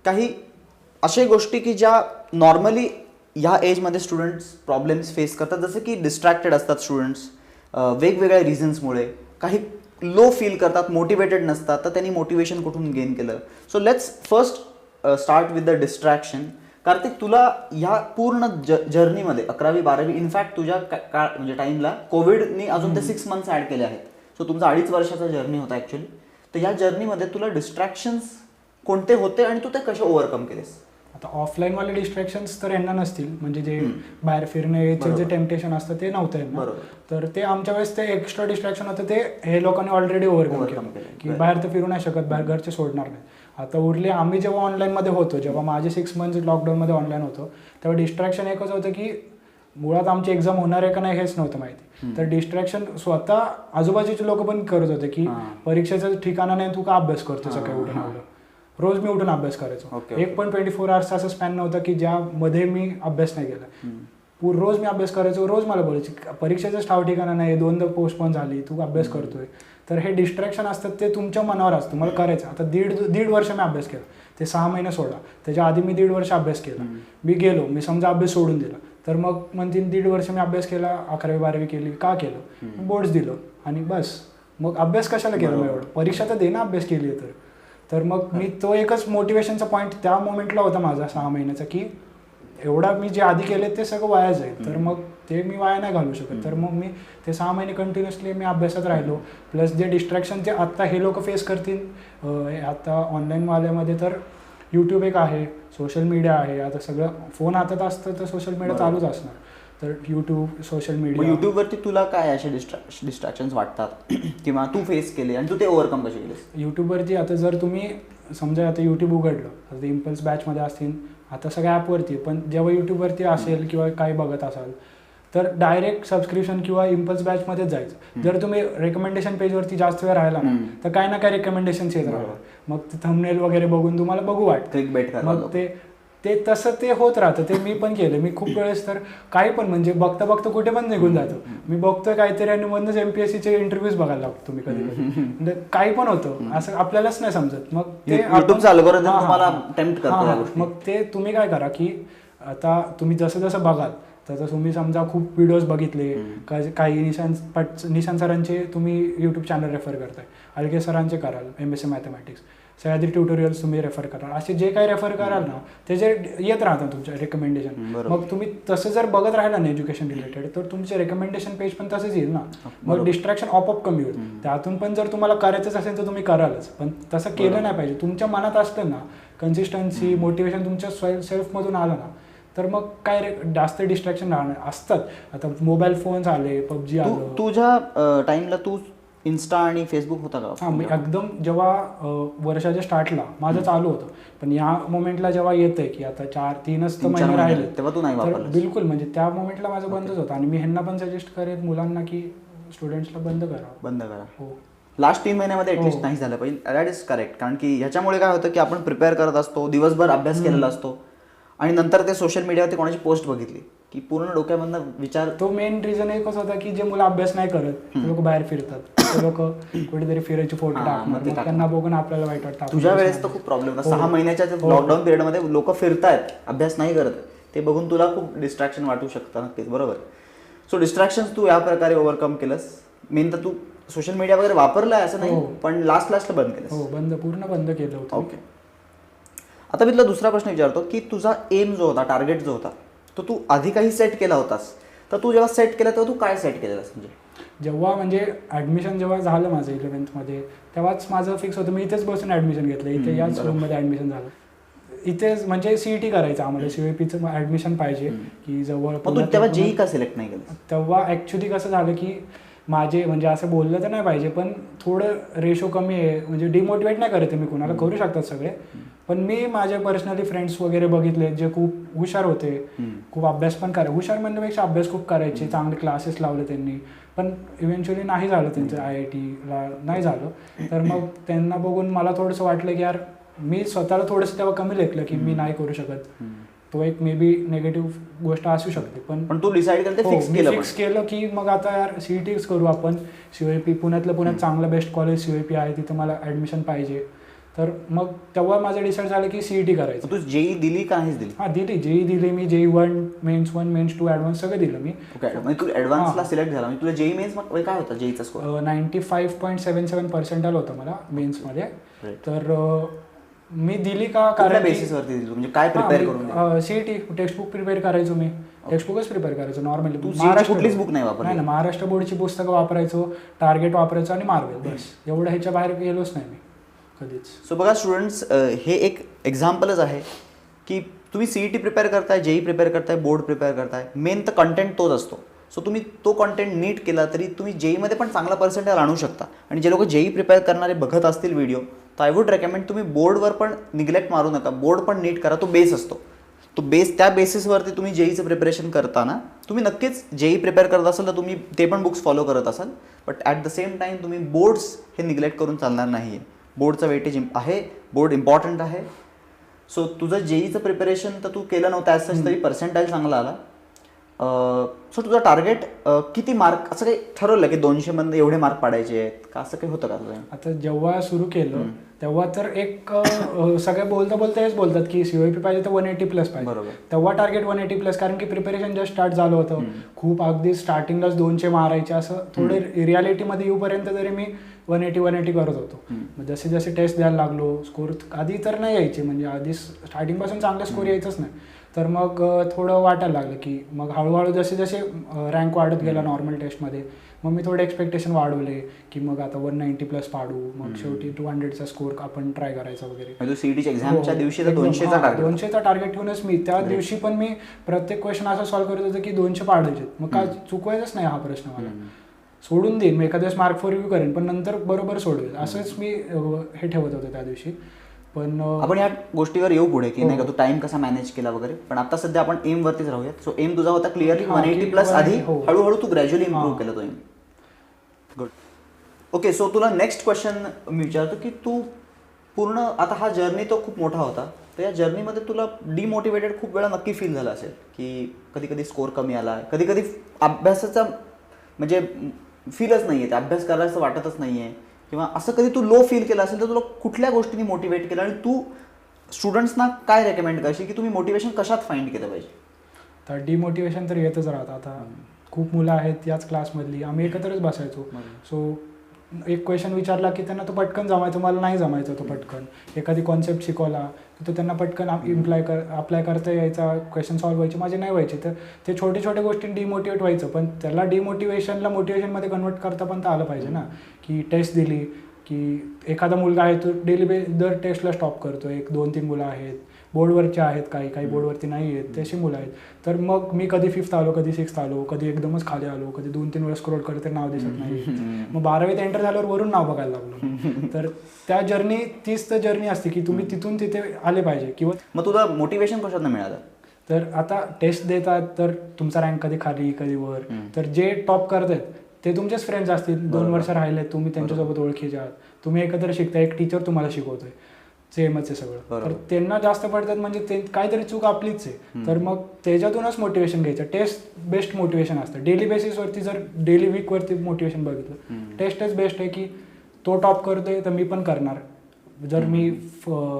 काही अशा गोष्टी की ज्या नॉर्मली ह्या एजमध्ये स्टुडंट्स प्रॉब्लेम्स फेस करतात. जसं की डिस्ट्रॅक्टेड असतात स्टुडंट्स वेगवेगळ्या रिझन्समुळे, काही लो फील करतात, मोटिवेटेड नसतात, तर त्यांनी मोटिवेशन कुठून गेन केलं. So let's first start with the distraction. Kartik, तुला ह्या पूर्ण जर्नीमध्ये 11वी 12वी इनफॅक्ट तुझ्या म्हणजे टाईमला कोविडनी अजून ते 6 मंथ्स ॲड केले आहेत. सो तुमचा 2.5 वर्षाचा जर्नी होता ॲक्च्युली. तर या जर्नीमध्ये तुला डिस्ट्रॅक्शन्स कोणते होते आणि तू ते कसे ओव्हरकम केलेस? आता ऑफलाईनवाले डिस्ट्रॅक्शन्स तर यांना नसतील, म्हणजे जे बाहेर फिरण्याचे जे टेम्पटेशन असतं ते नव्हतं यांना. तर ते आमच्या वेळेस ते एक्स्ट्रा डिस्ट्रॅक्शन होतं, ते हे लोकांनी ऑलरेडी ओव्हरकम केलं की बाहेर तर फिरू नाही शकत, बाहेर घरचे सोडणार नाही. आता उरले आम्ही जेव्हा ऑनलाईनमध्ये होतो, जेव्हा माझे 6 मंथ्स लॉकडाऊनमध्ये ऑनलाईन होतो, तेव्हा डिस्ट्रॅक्शन एकच होतं की मुळात आमची एक्झाम होणार आहे का नाही हेच नव्हतं माहिती. तर डिस्ट्रॅक्शन स्वतः आजूबाजूचे लोक पण करत होते की परीक्षेचं ठिकाणा नाही, तू का अभ्यास करतो सकाळी उठून आलं. रोज मी उठून अभ्यास करायचो. एक पण 24 आवर्सचा असं स्पॅन नव्हता की ज्यामध्ये मी अभ्यास नाही केला. रोज मी अभ्यास करायचो. रोज मला बोलायची परीक्षेचंच ठाव ठिकाणा नाही, 2दा पोस्टपोन झाली, तू अभ्यास करतोय. तर हे डिस्ट्रॅक्शन असतात ते तुमच्या मनावर असतं, मला करायचं. आता दीड वर्ष मी अभ्यास केला, ते 6 महिने सोडा. त्याच्या आधी मी 1.5 वर्ष अभ्यास केला. मी गेलो, मी समजा अभ्यास सोडून दिला, तर मग म्हणतील 1.5 वर्ष मी अभ्यास केला, 11वी 12वी केली, का केलं? बोर्ड्स दिलं आणि बस. मग अभ्यास कशाला केला मग एवढं? परीक्षा तर दे ना अभ्यास केली तर मग मी तो एकच मोटिवेशनचा पॉईंट त्या मोमेंटला होता माझा 6 महिन्याचा की एवढा मी जे आधी केले ते सगळं वाया जाईल, तर मग ते मी वाया नाही घालू शकत. तर मग मी ते 6 महिने कंटिन्युअसली मी अभ्यासात राहिलो. प्लस जे डिस्ट्रॅक्शन जे आत्ता हे लोक फेस करतील आता ऑनलाईनवाल्यामध्ये, तर यूट्यूब एक आहे, सोशल मीडिया आहे. आता सगळं फोन हातात असतं तर सोशल मीडिया चालूच असणार. तर यूट्यूब, सोशल मीडिया. युट्यूबवरती तुला काय असे डिस्ट्रॅक्शन्स वाटतात किंवा तू फेस केले आणि तू ते ओव्हरकम कसे केलेस? यूट्यूबवरती आता जर तुम्ही समजा आता यूट्यूब उघडलं, आता इम्पल्स बॅचमध्ये असतील, आता सगळ्या ॲपवरती, पण जेव्हा यूट्यूबवरती असेल किंवा काही बघत असाल तर डायरेक्ट सबस्क्रिप्शन किंवा इम्पल्स बॅचमध्येच जायचं. जर तुम्ही रेकमेंडेशन पेजवरती जास्त वेळ राहिला ना तर काय ना काय रेकमेंडेशन्स येत राहतात. मग ते थंबनेल वगैरे बघून तुम्हाला बघू वाटतं, क्लिकबेट करा. मग ते तसं ते होत राहतं. ते मी पण केलं. मी खूप वेळेस तर काही पण म्हणजे बघता बघता कुठे पण निघून जातो. मी बघतोय काहीतरी आणि मधनच MPSCचे इंटरव्ह्यूज बघायला लागतो मी कधी कधी. म्हणजे काही पण होतं असं आपल्यालाच नाही समजत. मग ते मग ते तुम्ही काय करा की आता तुम्ही जसं जसं बघाल तर तुम्ही समजा खूप व्हिडिओज बघितले, काही निशांत सरांचे तुम्ही यूट्यूब चॅनल रेफर करताय, अलके सरांचे कराल, MSc मॅथमॅटिक्स, सह्याद्री ट्युटोरियल्स तुम्ही रेफर कराल, असे जे काही रेफर कराल ना ते जे येत राहतात तुमच्या रेकमेंडेशन. मग तुम्ही तसं जर बघत राहिला ना एज्युकेशन रिलेटेड तर तुमचे रेकमेंडेशन पेज पण तसंच येईल ना. मग डिस्ट्रॅक्शन ऑपअप कमी होईल. त्यातून पण जर तुम्हाला करायचंच असेल तर तुम्ही करालच, पण तसं केलं नाही पाहिजे. तुमच्या मनात असतं ना कन्सिस्टन्सी, मोटिवेशन तुमच्या सेल्फमधून आलं ना तर मग काय जास्त डिस्ट्रॅक्शन राहणार असतात. आता मोबाईल फोन्स आले, PUBG आलं. तुझ्या टाइमला तू इन्स्टा आणि फेसबुक होता का? हां, मी एकदम जेव्हा वर्षाच्या स्टार्टला माझं चालू होतं, पण या मोमेंटला जेव्हा येतंय की आता 3-3च महिने राहिले तेव्हा तू नाही वापरलं? बिलकुल, म्हणजे त्या मोमेंटला माझं बंदच होतं. आणि मी ह्यांना पण सजेस्ट करेन मुलांना की स्टुडंट्सला बंद करा. हो, लास्ट 3 महिन्यामध्ये ऍटलीस्ट नाही झालं पाहिजे. That is correct. कारण की ह्याच्यामुळे काय होतं की आपण प्रिपेअर करत असतो, दिवसभर अभ्यास केलेला असतो आणि नंतर ते सोशल मीडियावरती कोणाची पोस्ट बघितली की पूर्ण डोक्यामधनं विचार. तो मेन रिझन एकच होता की जे मुलं अभ्यास नाही करत ते लोक बाहेर फिरतात, ते लोक कुठेतरी फिरायचे फोटो टाकणार, त्यांना बघून आपल्याला वाईट वाटतं. तुझ्या वेळेस तर खूप प्रॉब्लेम होता. 6 महिन्याच्या लॉकडाऊन पिरियडमध्ये लोक फिरतायत, अभ्यास नाही करत, ते बघून तुला खूप डिस्ट्रॅक्शन वाटू शकतं नक्कीच. बरोबर. सो डिस्ट्रॅक्शन्स तू या प्रकारे ओव्हरकम केलंस. मेन तर तू सोशल मीडिया वगैरे वापरलाय असं नाही, पण लास्टला बंद केलंस. हो, पूर्ण बंद केलं होतं. ओके. आता मी तुला दुसरा प्रश्न विचारतो की तुझा एम जो होता, टार्गेट जो होता, तो तू आधी काही सेट केला होतास, तर तू जेव्हा सेट केला तेव्हा तू काय सेट केलेलास? म्हणजे ॲडमिशन जेव्हा झालं माझं 11th तेव्हाच माझं फिक्स होतं मी इथेच बसून ॲडमिशन घेतलं, इथे याच रूममध्ये ॲडमिशन झालं. इथेच म्हणजे CET करायचं आम्हाला, CUEPचं ॲडमिशन पाहिजे की जवळ. तेव्हा JEE का सिलेक्ट नाही केलं? तेव्हा ॲक्च्युली कसं झालं की माझे म्हणजे असं बोललं तर नाही पाहिजे, पण थोडं रेशो कमी आहे. म्हणजे डिमोटिवेट नाही करत मी कुणाला, करू शकतात सगळे, पण मी माझे पर्सनली फ्रेंड्स वगैरे बघितले जे खूप हुशार होते, खूप अभ्यास पण करायचे. हुशार म्हणण्यापेक्षा अभ्यास खूप करायचे, चांगले क्लासेस लावले त्यांनी, पण इव्हेंच्युअली नाही झालं त्यांचं, IITला नाही झालं. तर मग त्यांना बघून मला थोडंसं वाटलं की यार मी स्वतःला थोडंसं तेव्हा कमी लेखलं की मी नाही करू शकत. तो एक मे बी निगेटिव्ह गोष्ट असू शकते. पण तू डिसाईड फिक्स केलं की मग आता यार CETच करू आपण. CUEP पुण्यात चांगलं बेस्ट कॉलेज CUEP आहे, तिथं मला ॲडमिशन पाहिजे. तर मग तेव्हा माझं डिसाईड झालं की CET करायचं. तू JEE दिली का नाहीच दिली? हां, दिली. JEE दिली मी. JEE 1, मेन्स 1, मेन्स 2, ॲडव्हान्स सगळं दिलं मी. तू ॲडव्हान्सला सिलेक्ट झाला, तुला JEE मेन्स काय होता? JEEचा स्कोअर 95.77% होतं मला मेन्समध्ये. तर मी दिली का कारण बेसिसवरती दिली, म्हणजे काय प्रिपेअर करून? CET टेक्स्टबुक प्रिपेअर करायचो मी. टेक्स्टबुकच प्रिपेअर करायचो नॉर्मली. कुठलीच बुक नाही वापरली? नाही, महाराष्ट्र बोर्डची पुस्तकं वापरायचो, टार्गेट वापरायचो आणि मार्वेल, बस एवढं. ह्याच्या बाहेर गेलोच नाही मी कधीच. सो बघा स्टुडंट्स, हे एक एक्झाम्पलच आहे की तुम्ही CET प्रिपेअर करताय, JEE प्रिपेअर करताय, बोर्ड प्रिपेअर करताय, मेन तर कंटेंट तोच असतो. सो तुम्ही तो कंटेंट नीट केला तरी तुम्ही JEEमध्ये पण चांगला पर्सेंटेज आणू शकता. आणि जे लोक JEE प्रिपेअर करणारे बघत असतील व्हिडिओ, तर आय वुड रेकमेंड तुम्ही बोर्डवर पण निग्लेक्ट मारू नका. बोर्ड पण नीट करा, तो बेस असतो. तो बेस, त्या बेसिसवरती तुम्ही JEEचं प्रिपरेशन करताना तुम्ही नक्कीच JEE प्रिपेअर करत असाल तर तुम्ही ते पण बुक्स फॉलो करत असाल, but at the same time तुम्ही बोर्ड्स हे निग्लेक्ट करून चालणार नाही आहे. बोर्डचं वेटेज आहे, बोर्ड इम्पॉर्टंट आहे. सो तुझं JEEचं प्रिपरेशन तर तू केलं नव्हतं ॲज सच, तरी पर्सेंटाईल चांगला आला. सो तुझं टार्गेट किती मार्क असं काही ठरवलं की 200 एवढे मार्क पाडायचे आहेत का, असं काही होतं का तुझं? आता जेव्हा सुरू केलं तेव्हा तर एक सगळे बोलता हेच बोलतात की CUEP पाहिजे तर 180+ पाहिजे. बरोबर. तेव्हा टार्गेट 180+, कारण की प्रिपरेशन जस्ट स्टार्ट झालं होतं. खूप अगदी स्टार्टिंगलाच 200 मारायचे, असं थोडे रियालिटीमध्ये येऊपर्यंत तरी मी 180 करत होतो. जसे जसे टेस्ट द्यायला लागलो, स्कोर आधी तर नाही यायचे, म्हणजे आधी स्टार्टिंगपासून चांगले स्कोर यायचंच नाही. तर मग थोडं वाटायला लागलं की मग हळूहळू जसे जसे रँक वाढत गेला नॉर्मल टेस्टमध्ये, मग मी थोडे एक्सपेक्टेशन वाढवले की मग आता 190+ पाडू, मग शेवटी 200चा स्कोर आपण ट्राय करायचा वगैरे. म्हणजे सीईटीच्या एक्झामच्या दिवशी 200चा टार्गेट 200चा टार्गेट ठेवूनच मी त्या दिवशी पण मी प्रत्येक क्वेश्चन असं सॉल्व्ह करत होतो की 200 पाडायचे. मग काय चुकवायचंच नाही हा प्रश्न मला, सोडून देईन मी एखाद्या वेळेस मार्क फॉर रिव्ह्यू करेन पण नंतर बरोबर सोडवेल, असंच मी हे ठेवत होतो त्या दिवशी. पण आपण या गोष्टीवर येऊ पुढे की नाही का तू टाइम कसा मॅनेज केला वगैरे, पण आता सध्या आपण एम वरतीच राहूयात. सो एम तुझा होता क्लिअरली 180+ आधी, हळूहळू तू ग्रॅज्युअली इम्प्रूव्ह केला तो एम. गुड. ओके, सो तुला नेक्स्ट क्वेश्चन मी विचारतो की तू पूर्ण आता हा जर्नी तो खूप मोठा होता, तर या जर्नीमध्ये तुला डिमोटिवेटेड खूप वेळा नक्की फील झालं असेल की कधी कधी स्कोर कमी आला, कधी कधी अभ्यासाचा म्हणजे फीलच नाही आहे, अभ्यास करायचं वाटतच नाही आहे, किंवा असं कधी तू लो फील केलं असेल तर तुला कुठल्या गोष्टींनी मोटिवेट केलं आणि तू स्टुडंट्सना काय रेकमेंड करशील की तुम्ही मोटिवेशन कशात फाइंड केलं पाहिजे? तर डिमोटिवेशन तर येतच राहतं. आता खूप मुलं आहेत याच क्लासमधली, आम्ही एकत्रच बसायचो. सो एक क्वेश्चन विचारला की त्यांना तो पटकन जमायचा, मला नाही जमायचा तो पटकन. एखादी कॉन्सेप्ट शिकवला की तो त्यांना पटकन अप्लाय करता यायचा, क्वेश्चन सॉल्व्ह व्हायचे, माझे नाही व्हायचे. तर ते छोटे छोटे गोष्टी डिमोटिवेट व्हायचं, पण त्याला डिमोटिवेशनला मोटिवेशनमध्ये कन्वर्ट करता पण तर आलं पाहिजे ना. की टेस्ट दिली की एखादा मुलगा आहे तो डेली दर टेस्टला स्टॉप करतो, 1-2-3 मुलं आहेत, बोर्डवरचे आहेत, काही बोर्डवरती नाही आहेत, तशी मुलं आहेत. तर मग मी कधी 5th आलो, कधी 6th आलो, कधी एकदमच खाली आलो, कधी 2-3 वेळा स्क्रोल करत नाव दिसत नाही. मग 12वीत एंटर झाल्यावर वरून नाव बघायला लागलो. तर त्या जर्नी तीच तर जर्नी असते की तुम्ही तिथून तिथे आले पाहिजे. किंवा मग तुला मोटिवेशन कशातनं मिळालं? तर आता टेस्ट देतात तर तुमचा रँक कधी खाली कधी वर, तर जे टॉप करतात ते तुमचेच फ्रेंड्स असतील, 2 वर्ष राहिले, तुम्ही त्यांच्यासोबत ओळखीचे आहात, तुम्ही एकत्र शिकता, एक टीचर तुम्हाला शिकवतोय, सेमच आहे सगळं. तर त्यांना जास्त पडतात म्हणजे ते काहीतरी चूक आपलीच आहे. तर मग त्याच्यातूनच मोटिवेशन घ्यायचं. टेस्ट बेस्ट मोटिवेशन असतं. डेली बेसिसवरती जर डेली वीकवरती मोटिवेशन बघितलं, टेस्टच बेस्ट आहे की तो टॉप करतोय तर मी पण करणार. जर मी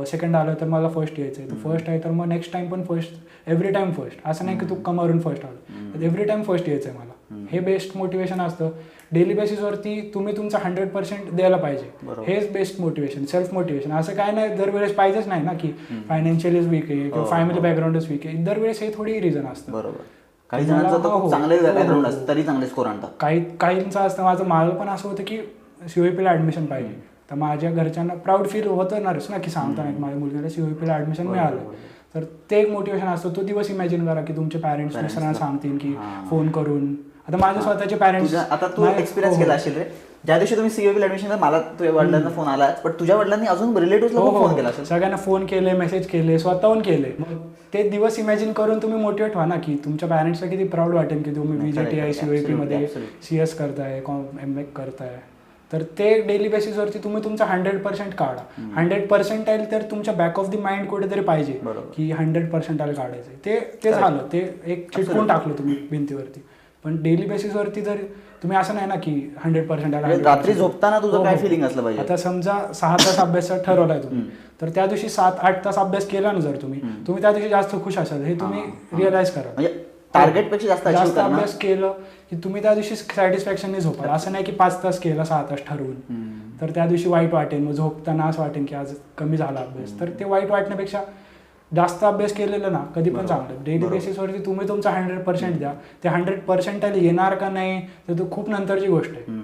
सेकंड आलो तर मला फर्स्ट यायचं आहे, तर फर्स्ट आहे तर मग नेक्स्ट टाइम पण फर्स्ट, एव्हरी टाइम फर्स्ट. असं नाही की तू कमावून फर्स्ट आलो, एव्हरी टाइम फर्स्ट यायचं आहे मला. हे बेस्ट मोटिवेशन असतं. डेली बेसिसवरती तुम्ही तुमचा 100% द्यायला पाहिजे, हेच बेस्ट मोटिवेशन, सेल्फ मोटिवेशन. असं काय नाही दरवेळेस पाहिजेच नाही ना की फायनान्शियलीच वीक आहे किंवा फॅमिली बॅकग्राऊंडच वीक आहे. दरवेळेस हे थोडी रिझन असतं. बरोबर. काही जणांचं तर खूप चांगले बॅकग्राऊंड असतं तरी चांगले स्कोर आणतात. काहींचं असतं. मला पण असं होतं की COEPला ॲडमिशन पाहिजे, तर माझ्या घरच्यांना प्राऊड फील होतणारच ना की सांगताना माझ्या मुलग्याला COEPला ॲडमिशन मिळालं. तर ते एक मोटिवेशन असतं. तो दिवस इमॅजिन करा की तुमचे पॅरेंट्स मिस्टरांना सांगतील की फोन करून. आता माझे स्वतःचे पॅरेंट्स, आता तू एक्सपिरियन्स केला असेल रे, ज्या दिवशी तुम्ही COEPला ॲडमिशन मला तुझ्या वडिलांना फोन आला, पण तुझ्या वडिलांनी अजून रिलेटिव्हला फोन केला असेल? सगळ्यांना फोन केले, मेसेज केले, स्वतःहून केले. ते दिवस इमॅजिन करून तुम्ही मोटिवेट व्हा ना की तुमच्या पॅरेंट्सला किती प्राऊड वाटेल की तुम्ही VJTI COEPमध्ये CS करताय, MA करताय. तर ते डेली बेसिसवरती तुम्ही तुमचा 100% काढा. 100% तर तुमच्या बॅक ऑफ द माइंड कुठेतरी पाहिजे की 100% काढायचं. ते झालं, ते एक चिटकून टाकलं तुम्ही भिंतीवरती. पण डेली बेसिसवरती जर तुम्ही असं नाही ना की 100% आला. रात्री झोपताना तुझं काय फिलिंग असलं पाहिजे? आता समजा 6 तास अभ्यास ठरवलाय तुम्ही, तर त्या दिवशी 7-8 तास अभ्यास केला ना जर तुम्ही त्या दिवशी जास्त खुश असाल, हे तुम्ही रिअलाइज करा. म्हणजे टार्गेटपेक्षा जास्त अभ्यास केलं की तुम्ही त्या दिवशी सॅटिस्फॅक्शनने झोपाल. असं नाही की 5 तास केला 6 तास ठरवून, तर त्या दिवशी वाईट वाटेल. मग झोपताना असं वाटेल की आज कमी झाला अभ्यास. तर ते वाईट वाटण्यापेक्षा जास्त अभ्यास केलेलं ना कधी पण चांगलं. डेली बेसिसवरती तुम्ही तुमचा 100% द्या. ते 100% येणार का नाही तर तो खूप नंतरची गोष्ट आहे.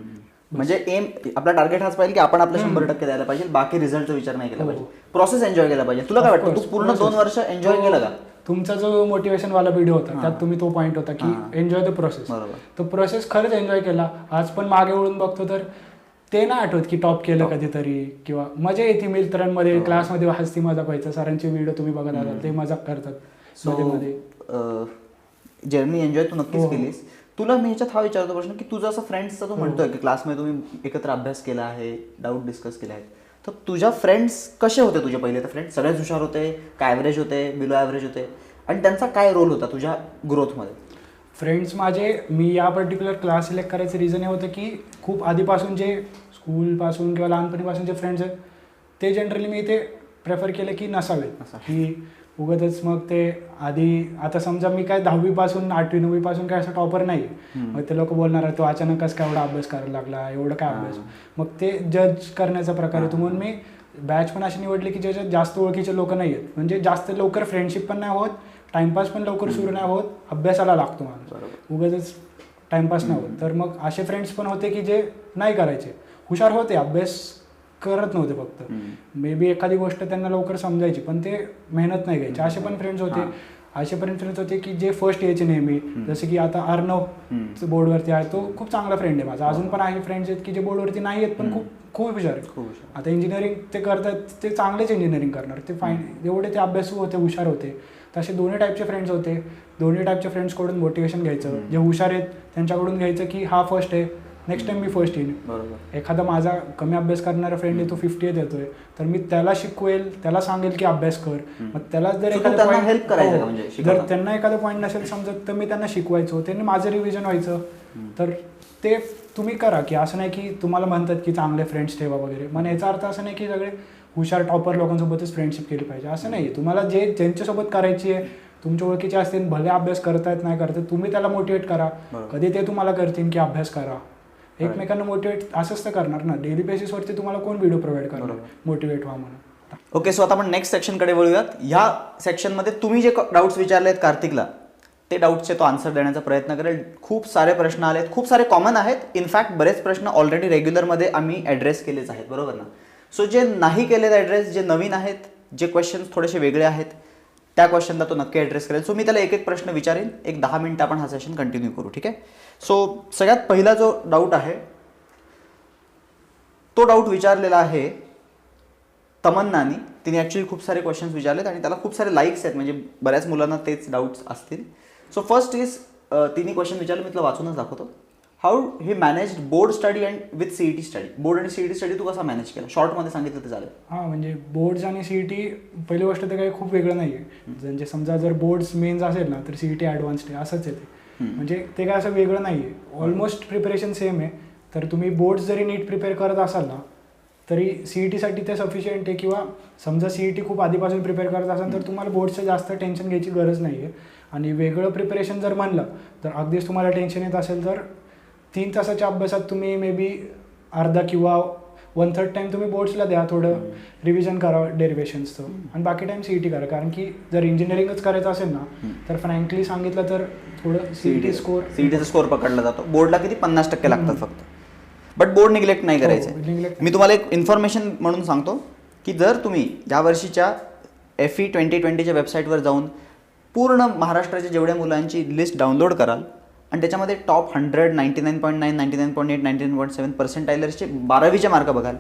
म्हणजे एम आपला टार्गेट हाच पाहिजे की आपण आपलं 100% द्यायला पाहिजे, बाकी रिझल्टचा विचार नाही केला पाहिजे. प्रोसेस एन्जॉय केला पाहिजे. तुला काय वाटतं, तू पूर्ण 2 वर्ष एन्जॉय केलं का? तुमचा जो मोटिवेशन वाला व्हिडिओ होता त्यात तुम्ही तो पॉईंट होता की एन्जॉय द प्रोसेस. तो प्रोसेस खरंच एन्जॉय केला. आज पण मागे वळून बघतो तर ते ना आठवत की टॉप केलं कधीतरी, किंवा मजा येते मित्रांमध्ये, क्लासमध्ये हसती मजाक व्हायचं. सरांचे व्हिडिओ तुम्ही बघत आहात, ते मजाक करतात मध्ये. जर्नी एन्जॉय तू नक्कीच केलीस. तुला मी ह्याच्यात हा विचारतो प्रश्न की तुझा असं फ्रेंड्सचा तू म्हणतोय की क्लासमध्ये तुम्ही एकत्र अभ्यास केला आहे, डाऊट डिस्कस केले आहेत, तर तुझ्या फ्रेंड्स कसे होते? तुझे पहिले तर फ्रेंड्स सगळेच हुशार होते का, ॲव्हरेज होते, बिलो ॲव्हरेज होते, आणि त्यांचा काय रोल होता तुझ्या ग्रोथमध्ये? फ्रेंड्स माझे, मी या पर्टिक्युलर क्लास सिलेक्ट करायचं रिझन हे होतं की खूप आधीपासून जे स्कूलपासून किंवा लहानपणीपासून जे फ्रेंड्स आहेत ते जनरली मी इथे प्रेफर केलं की नसावेत, की उगाचच मग ते आधी. आता समजा मी काय 10वीपासून 8वी 9वीपासून काय असं टॉपर नाही, मग ते लोक बोलणार तो अचानकच काय एवढा अभ्यास करायला लागला, एवढं काय अभ्यास, मग ते जज करण्याचा प्रकार येतो. म्हणून मी बॅच पण अशी निवडली की ज्याच्यात जास्त ओळखीचे लोक नाही आहेत, म्हणजे जास्त लवकर फ्रेंडशिप पण नाही होत, टाइमपास पण लवकर सुरू नाही होत, अभ्यासाला लागतो माणूस, उगाच टाइमपास नाही होत. तर मग असे फ्रेंड्स पण होते की जे नाही करायचे, हुशार होते, अभ्यास करत नव्हते, फक्त मे बी एखादी गोष्ट त्यांना लवकर समजायची पण ते मेहनत नाही घ्यायचे, असे पण फ्रेंड्स होते. असे पण फ्रेंड्स होते की जे फर्स्ट यायचे नेहमी, जसं की आता अर्णव बोर्डवरती आहे, तो खूप चांगला फ्रेंड आहे माझा. अजून पण आहे फ्रेंड्स आहेत की जे बोर्डवरती नाही आहेत पण खूप हुशार आहेत. आता इंजिनिअरिंग ते करतात, ते चांगलेच इंजिनिअरिंग करणार, ते एवढे ते अभ्यासू होते, हुशार होते. तसे दोन्ही टाईपचे फ्रेंड्स होते. दोन्ही टाईपच्या फ्रेंड्सकडून मोटिवेशन घ्यायचं, जे हुशार आहेत त्यांच्याकडून घ्यायचं की हा फर्स्ट आहे, नेक्स्ट टाइम मी फर्स्ट येईन. एखादा माझा कमी अभ्यास करणारा फ्रेंड आहे, तो 50th येतोय, तर मी त्याला शिकवेल, त्याला सांगेल की अभ्यास कर. मग त्याला जर एखादा पॉईंट, जर त्यांना एखादा पॉईंट नसेल समजत तर मी त्यांना शिकवायचो, त्यांनी माझं रिव्हिजन व्हायचं. तर ते तुम्ही करा, की असं नाही की तुम्हाला म्हणतात की चांगले फ्रेंड्स ठेवा वगैरे. मग याचा अर्थ असं नाही की सगळे हुशार टॉपर लोकांसोबतच फ्रेंडशिप केली पाहिजे, असं नाही. तुम्हाला जे ज्यांच्यासोबत करायची आहे, तुमच्या ओळखीचे असतील, भले अभ्यास करतायत नाही करतात, तुम्ही त्याला मोटिवेट करा. कधी ते तुम्हाला करतील की अभ्यास करा, एकमेकांना मोटिवेट असंच तर करणार ना. डेली बेसिसवरती तुम्हाला कोण व्हिडिओ प्रोव्हाइड करणार मोटिवेट व्हा म्हणून. ओके, सो आता आपण नेक्स्ट सेक्शनकडे वळूयात. ह्या सेक्शनमध्ये तुम्ही जे डाऊट्स विचारले आहेत कार्तिकला, ते डाऊट्सचे तो आन्सर देण्याचा प्रयत्न करेल. खूप सारे प्रश्न आलेत, खूप सारे कॉमन आहेत. इनफॅक्ट बरेच प्रश्न ऑलरेडी रेग्युलरमध्ये आम्ही ॲड्रेस केलेच आहेत, बरोबर ना. सो जे नाही केलेत ॲड्रेस, जे नवीन आहेत, जे क्वेश्चन्स थोडेसे वेगळे आहेत, त्या क्वेश्चनला तो नक्की ॲड्रेस करेल. सो मी त्याला एक एक प्रश्न विचारेन, एक 10 मिनिटं आपण हा सेशन कंटिन्यू करू, ठीक आहे. सो सगळ्यात पहिला जो डाऊट आहे तो डाऊट विचारलेला आहे तमन्नानी. तिने ॲक्च्युली खूप सारे क्वेश्चन्स विचारलेत आणि त्याला खूप सारे लाईक्स आहेत, म्हणजे बऱ्याच मुलांना तेच डाऊट्स असतील. सो फर्स्ट इज, तिने क्वेश्चन विचारलं, मी तुला वाचूनच दाखवतो. How he manage board study and with CET study. Board आणि CET स्टडी तू कसा मॅनेज केला? शॉर्टमध्ये सांगितलं तर चालेल. हां, म्हणजे बोर्ड्स आणि CET पहिली गोष्ट तर काही खूप वेगळं नाही आहे. म्हणजे समजा जर बोर्ड्स मेन्स असेल ना, तर CET ॲडव्हान्स्ड आहे, असंच आहे ते. म्हणजे ते काय असं वेगळं नाही आहे, ऑलमोस्ट प्रिपरेशन सेम आहे. तर तुम्ही बोर्ड्स जरी नीट प्रिपेअर करत असाल ना, तरी CETसाठी ते सफिशियंट आहे. किंवा समजा CET खूप आधीपासून प्रिपेअर करत असाल तर तुम्हाला बोर्डचं जास्त टेन्शन घ्यायची गरज नाही आहे. आणि वेगळं प्रिपरेशन जर म्हणलं तर अगदीच तुम्हाला टेन्शन येत असेल तर 3 तासाच्या अभ्यासात तुम्ही मे बी अर्धा किंवा 1/3 टाईम तुम्ही बोर्ड्सला द्या, थोडं रिव्हिजन करा डेरिवेशन्सचं, आणि बाकी टाईम CET करा. कारण की जर इंजिनिअरिंगच करायचं असेल ना, तर फ्रँकली सांगितलं तर थोडं CETचा स्कोर पकडला जातो. बोर्डला किती 50% लागतात फक्त. बट बोर्ड निग्लेक्ट नाही करायचं. मी तुम्हाला एक इन्फॉर्मेशन म्हणून सांगतो की जर तुम्ही या वर्षीच्या FE 2020च्या वेबसाईटवर जाऊन पूर्ण महाराष्ट्राच्या जेवढ्या मुलांची लिस्ट डाउनलोड कराल आणि त्याच्यामध्ये टॉप 100, 99.9, 99.8, 99.7 पर्सेंटाईलर्सचे 12वीचे मार्क बघाल,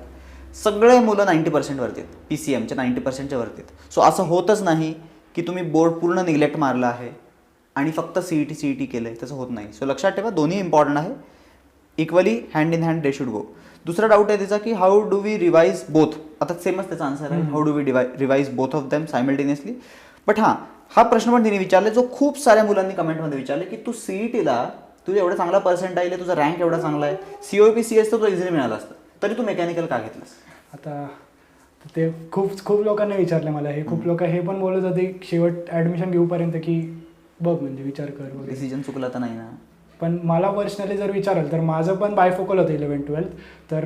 सगळे मुलं 90% वरती आहेत, PCMच्या 90%च्या वरती आहेत. सो असं होतच नाही की तुम्ही बोर्ड पूर्ण निग्लेक्ट मारला आहे आणि फक्त CET केलं आहे, तसं होत नाही. सो लक्षात ठेवा, दोन्ही इम्पॉर्टंट आहे, equally hand in hand they should go. दुसरा डाऊट आहे त्याचा की how do we revise both. आता सेमच त्याचा आन्सर आहे, how do we revise both of them simultaneously. But हा प्रश्न पण तिने विचारले, जो खूप साऱ्या मुलांनी कमेंटमध्ये विचारले की तू CETला तुझा एवढा चांगला पर्सेंटाईल आहे, तुझा रँक एवढा चांगला आहे, COP CS तर तुला इझिली मिळालं असतं, तरी तू मेकॅनिकल का घेतलंस? आता ते खूप लोकांनी विचारलं मला हे. खूप लोक हे पण बोलत होते शेवट ॲडमिशन घेऊपर्यंत की बघ, म्हणजे विचार कर वगैरे, डिसिजन चुकला तर नाही ना. पण मला पर्सनली जर विचाराल तर माझं पण बायफोकल होतं 11-12. तर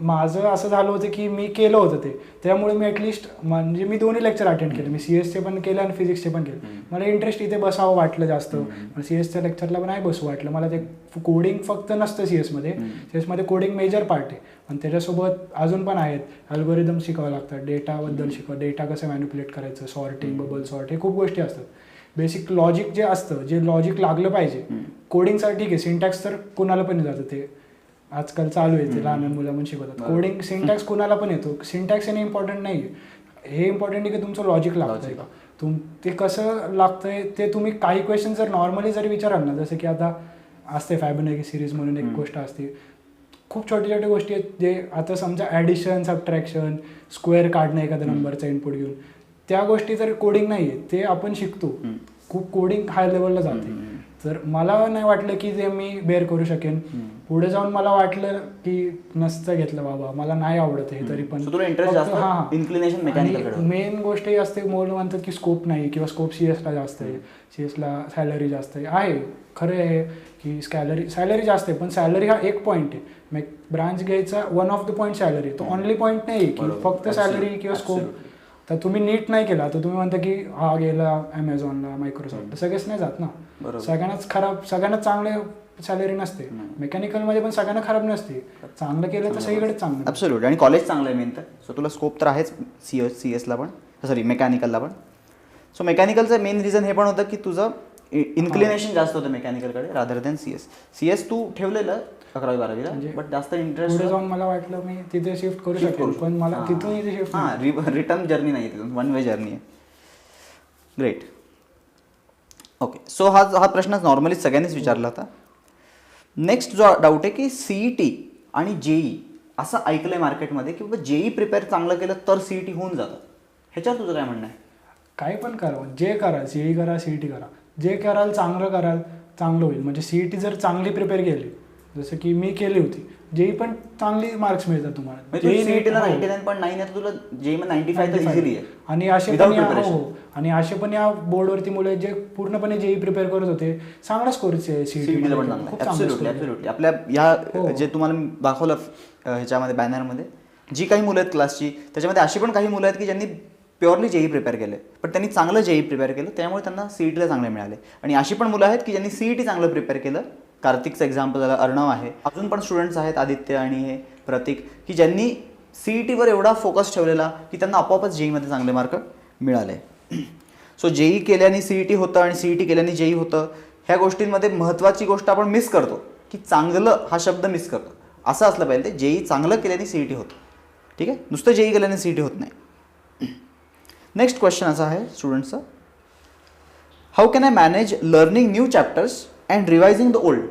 माझं असं झालं होतं की मी केलं होतं ते, त्यामुळे मी ॲटलिस्ट म्हणजे मी दोन्ही लेक्चर अटेंड केले. मी CSचे पण केले आणि फिजिक्सचे पण केले. मला इंटरेस्ट इथे बसावं वाटलं जास्त, पण CSच्या लेक्चरला पण नाही बसू वाटलं मला. ते कोडिंग फक्त नसतं CSमध्ये कोडिंग मेजर पार्ट आहे, पण त्याच्यासोबत अजून पण आहेत, अल्गोरिदम शिकावं लागतात, डेटाबद्दल डेटा कसं मॅनिप्युलेट करायचं, सॉर्टिंग, बबल सॉर्ट, हे खूप गोष्टी असतात. बेसिक लॉजिक जे असतं, जे लॉजिक लागलं पाहिजे कोडिंगसाठी, ठीक आहे. सिंटॅक्स तर कुणाला पण जातं, ते आजकाल चालू आहे, ते लहान मुलं पण शिकवतात. कोडिंग सिंटॅक्स कुणाला पण येतो. सिंटॅक्स हे इम्पॉर्टंट नाही आहे, हे इम्पॉर्टंट आहे की तुमचं लॉजिक लागतंय का, ते कसं लागतंय ते. तुम्ही काही क्वेश्चन जर नॉर्मली जरी विचाराल ना, जसं की आता असते फॅबोनाची सिरीज म्हणून एक गोष्ट असते, खूप छोटे छोटे गोष्टी आहेत जे आता समजा ॲडिशन, सबट्रॅक्शन, स्क्वेअर काढणं एखाद्या नंबरचा इनपुट घेऊन, त्या गोष्टी जर कोडिंग नाही आहे ते आपण शिकतो. खूप कोडिंग हाय लेवलला जाते. तर मला नाही वाटलं की ते मी बेअर करू शकेन. पुढे जाऊन मला वाटलं की नसतं घेतलं बाबा, मला नाही आवडत हे. तरी पण मेन गोष्ट ही असते, मोल म्हणतात की स्कोप नाही किंवा स्कोप CSला जास्त आहे, CSला सॅलरी जास्त आहे. खरं आहे की सॅलरी जास्त आहे, पण सॅलरी हा एक पॉईंट आहे. ब्रांच घ्यायचा one of the point salary, तो ऑनली पॉईंट नाही की बरोबर. फक्त सॅलरी किंवा स्कोप. तर तुम्ही नीट नाही केला तर तुम्ही म्हणता की हा गेला अमेझॉनला, मायक्रोसॉफ्ट, सगळेच नाही जात ना. सगळ्यांनाच चांगले सॅलरी नसते. मेकॅनिकलमध्ये पण सगळ्यांना खराब नसते, चांगलं केलं तर सगळीकडे चांगलं. ॲब्सोल्युटली. आणि कॉलेज चांगलं आहे मेन तर. सो तुला स्कोप तर आहेच CS ला पण, सॉरी मेकॅनिकलला पण. सो मेकॅनिकलचं मेन रिझन हे पण होतं की तुझं इन्क्लिनेशन जास्त होतं मेकॅनिकलकडे रादर दॅन CS तू ठेवलेलं 11वी-12वीला, बट जास्त इंटरेस्ट पुढे जाऊन मला वाटलं मी तिथे शिफ्ट करू शकतो, पण मला तिथून इथे शिफ्ट रिटर्न जर्नी नाही आहे, तिथून वन वे जर्नी आहे. ग्रेट. ओके. सो हा प्रश्न नॉर्मली सगळ्यांनीच विचारला होता. नेक्स्ट जो डाऊट आहे की CET आणि JEE असं ऐकलंय मार्केटमध्ये की बाबा JEE प्रिपेअर चांगलं केलं तर CET होऊन जातं. ह्याच्यावर तुझं काय म्हणणं आहे? काय पण करा, जे करा, CE करा, CET करा, जे कराल चांगलं होईल. म्हणजे CET जर चांगली प्रिपेअर केली, जसं की मी केली होती, JEE पण चांगली मार्क्स मिळतात तुम्हाला. CETला 99.9 आहे, तुला JEE मध्ये 95 तर इझिली आहे. आणि असे पण या बोर्डवरती मुलं जे पूर्णपणे JEE प्रिपेअर करत होते, चांगला स्कोर CETला पण ॲब्सोल्युटली. आपल्या या जे तुम्हाला दाखवलं ह्याच्यामध्ये बॅनरमध्ये जी काही मुलं आहेत क्लासची, त्याच्यामध्ये अशी पण काही मुलं आहेत की ज्यांनी प्युअरली JEE प्रिपेअर केले, पण त्यांनी चांगलं JEE प्रिपेअर केलं, त्यामुळे त्यांना CETला चांगले मिळाले. आणि अशी पण मुलं आहेत की ज्यांनी CET चांगलं प्रिपेअर केलं. कार्तिकचं एक्झाम्पल झालं, अर्णव आहे, अजून पण स्टुडंट्स आहेत, आदित्य आणि हे प्रतीक, की ज्यांनी CETवर एवढा फोकस ठेवलेला की त्यांना आपोआपच JEE मध्ये चांगले मार्क मिळाले. सो JEE केल्याने CET होतं आणि CET केल्याने JEE होतं. ह्या गोष्टींमध्ये महत्त्वाची गोष्ट आपण मिस करतो की चांगलं हा शब्द मिस करतो. असं असलं पाहिजे, JEE चांगलं केल्याने CET होतं. ठीक आहे, नुसतं JEE केल्याने CET होत नाही. नेक्स्ट क्वेश्चन असा आहे स्टुडंट्सचा, how can I manage learning new chapters and revising the old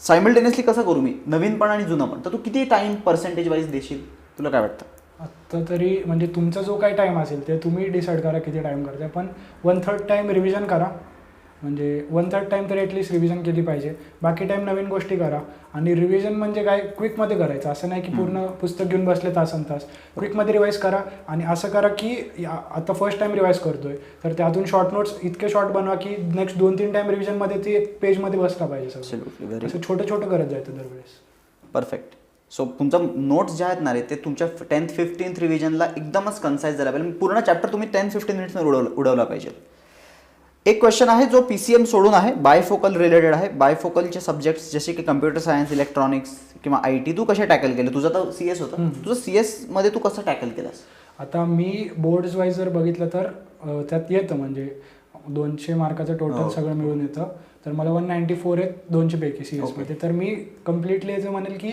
simultaneously? कसं करू मी नवीन पण आणि जुनं पण? तर तू किती टाइम पर्सेंटेज वाईज देशील, तुला काय वाटतं? आत्ता तरी म्हणजे तुमचा जो काही टाईम असेल ते तुम्ही डिसाईड करा किती टाईम करताय, पण 1/3 टाईम रिव्हिजन करा. म्हणजे 1/3 टाईम तरी ॲटलिस्ट रिव्हिजन केली पाहिजे. बाकी टाईम नवीन गोष्टी करा. आणि रिव्हिजन म्हणजे काय, क्विकमध्ये करायचं, असं नाही की पूर्ण पुस्तक घेऊन बसले तासन तास. क्विकमध्ये रिवाईज करा. आणि असं करा की आता फर्स्ट टाईम रिवाईज करतोय तर त्यातून शॉर्ट नोट्स इतके शॉर्ट बनवा की नेक्स्ट 2-3 टाईम रिव्हिजनमध्ये ते पेजमध्ये बसला पाहिजे सगळं. असं छोटं करत जायचं दरवेळेस. परफेक्ट. सो तुमचा नोट्स ज्या आहेत ना रे, ते तुमच्या 10th 15th रिव्हिजनला एकदमच कन्साईज झाला पाहिजे. पूर्ण चॅप्टर तुम्ही 10-15 मिनिट्समध्ये उडवला पाहिजे. एक क्वेश्चन आहे जो PCM सोडून आहे, बायफोकल रिलेटेड आहे. बायफोकलचे सब्जेक्ट्स जसे की कम्प्युटर सायन्स, इलेक्ट्रॉनिक्स किंवा IT तू कसे टॅकल केले? तुझं तर CS होतं, तुझं CS मध्ये तू कसं टॅकल केलंस? आता मी बोर्ड्स वाईज जर बघितलं तर त्यात येतं म्हणजे 200 मार्काचं टोटल सगळं मिळून येतं. तर मला 194 आहेत 200 पैकी CS मध्ये. तर मी कम्प्लिटली याचं म्हणेल की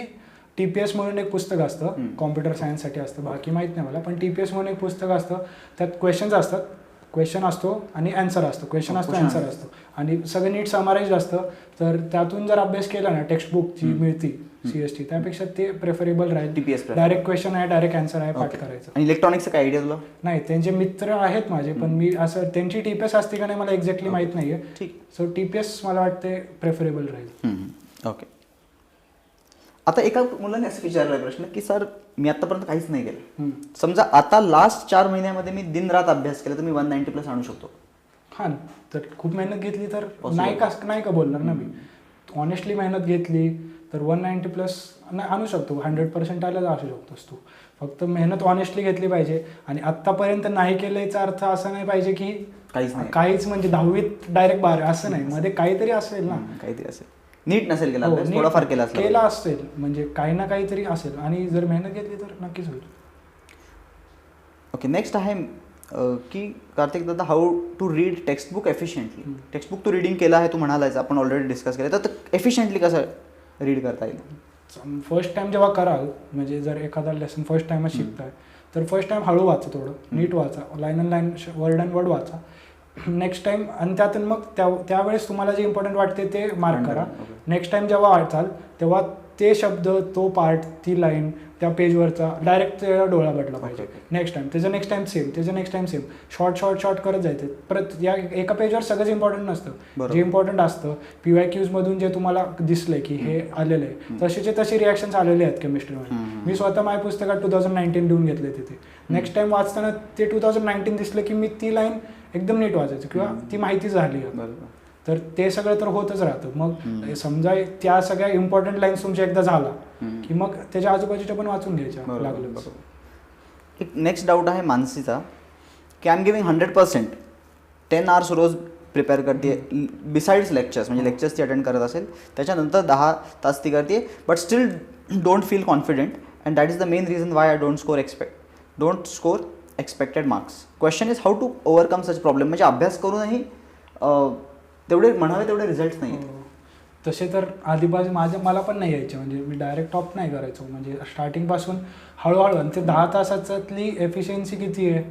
TPS म्हणून एक पुस्तक असतं, कॉम्प्युटर सायन्ससाठी असतं, बाकी माहीत नाही मला, पण TPS म्हणून एक पुस्तक असतं. त्यात क्वेश्चन्स असतात, क्वेश्चन असतो आणि ॲन्सर असतो, क्वेश्चन असतो ॲन्सर असतो, आणि सगळं नीट समराईज असतं. तर त्यातून जर अभ्यास केला ना, टेक्स्टबुक जी मिळती CST, त्यापेक्षा ते प्रेफरेबल राहील. TPS डायरेक्ट क्वेश्चन आहे, डायरेक्ट ॲन्सर आहे, पाठ करायचं. आणि इलेक्ट्रॉनिक्सचं काय आयडिया तुला? नाही, त्यांचे मित्र आहेत माझे, पण मी असं त्यांची TPS असते का नाही मला एक्झॅक्टली माहीत नाही आहे. ठीक. सो TPS मला वाटते प्रेफरेबल राहील. ओके. आता एका मुलाने असं विचारला प्रश्न की सर मी आतापर्यंत काहीच नाही केलं, समजा आता लास्ट 4 महिन्यामध्ये मी दिन रात अभ्यास केला तर मी 190+ आणू शकतो? हां, तर खूप मेहनत घेतली तर नाही का बोलणार ना मी. ऑनेस्टली मेहनत घेतली तर 190+ आणू शकतो, 100% आला असू शकतोस तू. फक्त मेहनत ऑनेस्टली घेतली पाहिजे. आणि आत्तापर्यंत नाही केलं याचा अर्थ असा नाही पाहिजे की काहीच म्हणजे 10वीत डायरेक्ट 12 असं नाही, मध्ये काहीतरी असेल ना, काहीतरी असेल, नीट नसेल केला, थोडाफार केला असेल, म्हणजे काही ना काहीतरी असेल. आणि जर मेहनत घेतली तर नक्कीच होईल. ओके. नेक्स्ट आहे की कार्तिक दादा, how to read textbook efficiently? Textbook तू रीडिंग केलं आहे, तू म्हणालायच, आपण ऑलरेडी डिस्कस केलं, तर एफिशियंटली कसं रीड करता येईल? फर्स्ट टाइम जेव्हा कराल, म्हणजे जर एखादा लेसन फर्स्ट टाइमच शिकताय तर फर्स्ट टाइम हळू वाचा, थोडं नीट वाचा, line and line, word and word वाचा. नेक्स्ट टाइम आणि त्यातून मग त्यावेळेस तुम्हाला जे इम्पॉर्टंट वाटते ते मार्क करा. नेक्स्ट टाइम जेव्हा वाचाल तेव्हा ते शब्द, तो पार्ट, ती लाईन त्या पेजवरचा डायरेक्ट डोळा पडला पाहिजे. नेक्स्ट टाइम त्याचं नेक्स्ट टाइम सेम, त्याचं नेक्स्ट टाइम सेम, शॉर्ट करत जायचं. परत या एका पेजवर सगळंच इम्पॉर्टंट नसतं. जे इम्पॉर्टंट असतं PYQs मधून जे तुम्हाला दिसलंय की हे आलेलं आहे, तसेचे तसे रिॲक्शन्स आलेले आहेत केमिस्ट्रीमध्ये. मी स्वतः माझ्या पुस्तकात 2019 लिहून घेतले तिथे. नेक्स्ट टाइम वाचताना ते 2019 दिसलं की मी ती लाईन एकदम नीट वाचायचं किंवा ती माहिती झाली. तर ते सगळं तर होतच राहतं. मग समजा त्या सगळ्या इम्पॉर्टंट लाईन्स तुमच्या एकदा झाला की मग त्याच्या आजूबाजूच्या पण वाचून घ्यायच्या लागलं. एक नेक्स्ट डाऊट आहे मानसीचा की आय एम गिविंग 100%, 10 hours रोज प्रिपेअर करते बिसाइड्स लेक्चर्स, म्हणजे लेक्चर्स ती अटेंड करत असेल त्याच्यानंतर 10 तास ती करते, but still don't feel confident and that is the main reason why I don't score expected marks. Question is how to overcome such problem. म्हणजे अभ्यास करूनही तेवढे म्हणावे तेवढे रिझल्ट नाही. तसे तर आधीपासून मला पण नाही यायचे, म्हणजे मी डायरेक्ट टॉप नाही करायचो, म्हणजे स्टार्टिंगपासून हळूहळू. आणि ते 10 तासातली एफिशियन्सी किती आहे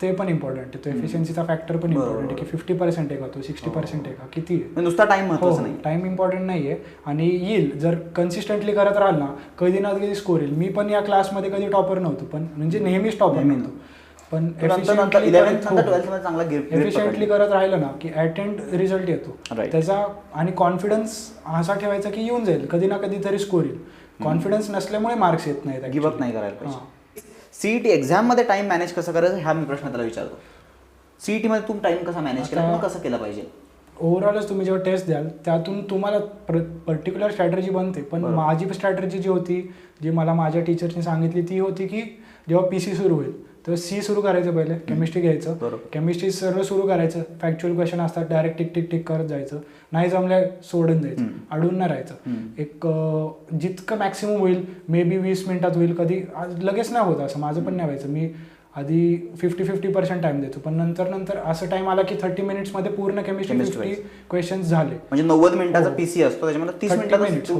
ते पण इम्पॉर्टंट आहे. तो एफिशियन्सीचा फॅक्टर पण इम्पॉर्टंट आहे की 50% आहे का तो, 60% आहे का, किती आहे. नुसता टाइम महत्त्वाचा नाही, टाइम इम्पॉर्टंट नाही आहे. आणि येईल जर कन्सिस्टंटली करत राहाल ना, कधी ना कधी स्कोर येईल. मी पण या क्लासमध्ये कधी टॉपर नव्हतो, पण म्हणजे नेहमीच टॉपर नव्हतो, पण एफिशियंटली करत राहिलं ना की ॲट एंड रिझल्ट येतो त्याचा. आणि कॉन्फिडन्स असा ठेवायचा की येऊन जाईल, कधी ना कधी तरी स्कोर येईल. कॉन्फिडन्स नसल्यामुळे मार्क्स येत नाहीत, गिव्हअप नाही करायला पाहिजे. सीईटी एक्झाममध्ये टाइम मॅनेज कसं करायचं हा मी प्रश्न त्याला विचारतो. सीईटीमध्ये तुम्ही टाइम कसा मॅनेज केला किंवा कसं केलं पाहिजे. ओव्हरऑलच तुम्ही जेव्हा टेस्ट द्याल त्यातून तुम्हाला पर्टिक्युलर स्ट्रॅटेजी बनते. पण माझी स्ट्रॅटेजी जी होती, जी मला माझ्या टीचरनी सांगितली ती होती की जेव्हा PC सुरू होईल तेव्हा C सुरू करायचं, पहिले केमिस्ट्री घ्यायचं, केमिस्ट्री सर्व सुरू करायचं. फॅक्च्युअल क्वेश्चन असतात डायरेक्ट टिक टिक टिक करत जायचं, नाही जमल्या सोडून द्यायचं, अडून नाही राहायचं. एक जितकं मॅक्सिमम होईल मे बी 20 मिनिटात होईल, कधी लगेच नाही होत असं माझं पण नाही व्हायचं. मी आधी 50% टाइम देतो, पण नंतर असं टाइम आला की 30 मिनिट्समध्ये पूर्ण केमिस्ट्री 50 क्वेश्चन्स झाले. म्हणजे 90 मिनिटाचा PC असतो त्याच्यामध्ये 30 मिनिट.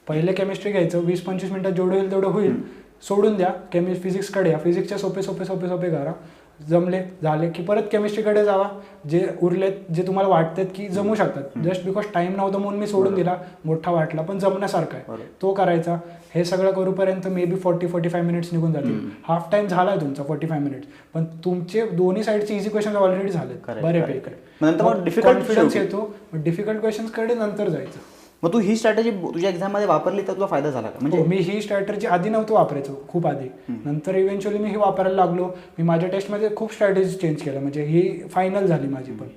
पहिले केमिस्ट्री घ्यायचं, 20-25 मिनिटात जेवढं होईल तेवढं होईल, सोडून द्या. फिजिक्सकडे या, फिजिक्सचे सोपे करा, जमले झाले की परत केमिस्ट्रीकडे जावा. जे उरलेत जे तुम्हाला वाटतात की जमू शकतात, जस्ट बिकॉज टाइम नव्हतं म्हणून मी सोडून दिला, मोठा वाटला पण जमण्यासारखा आहे तो करायचा. हे सगळं करूपर्यंत मे बी 40-45 मिनिट्स निघून जातील. हाफ टाइम झालाय तुमचा 45 मिनिट्स, पण तुमचे दोन्ही साईडचे इझी क्वेश्चन ऑलरेडी झाले बऱ्यापैकी. कॉन्फिडन्स येतो. डिफिकल्ट क्वेश्चन्सकडे नंतर जायचं. मग तू ही स्ट्रॅटेजी तुझ्या एक्झाममध्ये वापरली तर तुला फायदा झाला का. म्हणजे मी ही स्ट्रॅटेजी आधी नव्हतं वापरायचो, खूप आधी. नंतर इव्हेंच्युअली मी ही वापरायला लागलो. मी माझ्या टेस्टमध्ये खूप स्ट्रॅटेजी चेंज केल्या, म्हणजे ही फायनल झाली माझी. पण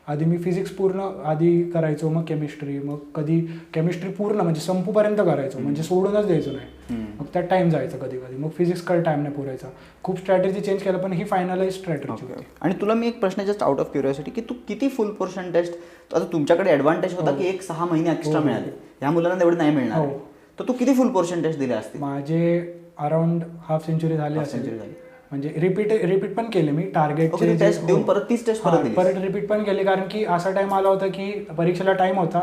आधी मी फिजिक्स पूर्ण आधी करायचो, मग केमिस्ट्री, मग कधी केमिस्ट्री पूर्ण म्हणजे संपूपर्यंत करायचो, म्हणजे सोडूनच द्यायचो नाही. मग त्यात टाइम जायचा कधी कधी, मग फिजिक्सकडे टाइम नाही पुरायचा. खूप स्ट्रॅटेजी चेंज केला, पण ही फायनलाइज स्ट्रॅटेजी होती. आणि तुला मी एक प्रश्न जस्ट आउट ऑफ क्युरिओसिटी की तू किती फुल पोर्शन टेस्ट, आता तुमच्याकडे ॲडव्हान्टेज होता की 6 महिने एक्स्ट्रा मिळाले, ह्या मुलांना एवढे नाही मिळणार, तर तू किती फुल पोर्शन टेस्ट दिले असते. माझे अराउंड हाफ सेंचुरी झाली असेल. म्हणजे रिपीट पण केले मी. टार्गेटचे टेस्ट देऊन परत 30 टेस्ट परत रिपीट पण केले, कारण की असा टाइम आला होता की परीक्षेला टाइम होता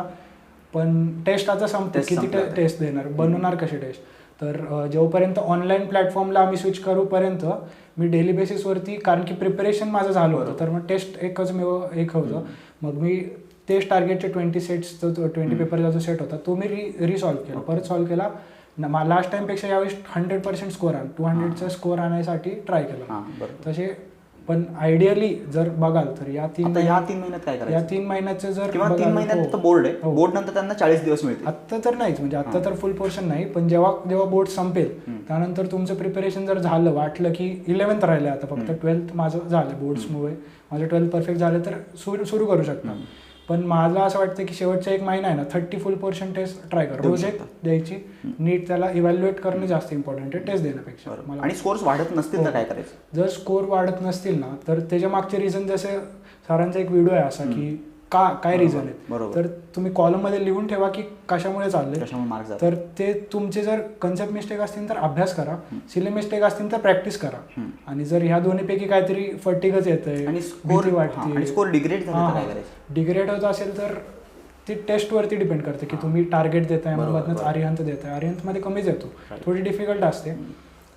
पण टेस्ट आता संपते, किती टेस्ट देणार, बनवणार कसे टेस्ट. तर जेव्हापर्यंत ऑनलाईन प्लॅटफॉर्मला आम्ही स्विच करूपर्यंत मी डेली बेसिसवरती, कारण की प्रिपरेशन माझं झालं होतं, तर मग टेस्ट एक होतं. मग मी तेच टार्गेटचे 20 सेट्स, 20 पेपरचा जो सेट होता तो मी रिसॉल्व्ह केला, परत सॉल्व्ह केला. लास्ट टाइमपेक्षा यावेळेस 100% स्कोर 200चा स्कोर आणण्यासाठी ट्राय केला तसे. पण आयडियली जर बघाल तर या 3 महिन्यात काय करायचं, या 3 महिन्याचं जर 3 महिन्यात बोर्ड आहे, बोर्ड नंतर त्यांना 40 दिवस मिळतील. आता तर नाहीच, म्हणजे आता तर फुल पोर्शन नाही, पण जेव्हा बोर्ड संपेल त्यानंतर तुमचं प्रिपरेशन जर झालं, वाटलं की 11th राहिलं आता फक्त, 12th माझं झालं बोर्ड्समुळे, माझं 12th परफेक्ट झालं तर सुरू करू शकता. पण मला असं वाटतं की शेवटचा 1 महिना आहे ना, 30 फुल पोर्शन टेस्ट ट्राय करा, रोज एक द्यायची, नीट त्याला इव्हॅल्युएट करणं जास्त इम्पॉर्टंट आहे टेस्ट देण्यापेक्षा. आणि स्कोर्स वाढत नसतील तर काय करायचं. जर स्कोर वाढत नसतील ना, तर त्याच्या मागचे रिझन, जसे सरांचा एक व्हिडिओ आहे असा की काय रिझन आहे, तर तुम्ही कॉलममध्ये लिहून ठेवा की कशामुळे चाललंय. तर ते तुमचे जर कन्सेप्ट मिस्टेक असतील तर अभ्यास करा, सिले मिस्टेक असतील तर प्रॅक्टिस करा. आणि जर ह्या दोन्हीपैकी काहीतरी फटिगच येतंय, भीती वाटते, स्कोर डिग्रेड होत असेल तर ती टेस्टवरती डिपेंड करते की तुम्ही टार्गेट देताय, मधनंच आर्यंत देताय. आर्यंतमध्ये कमीच येतो, थोडी डिफिकल्ट असते.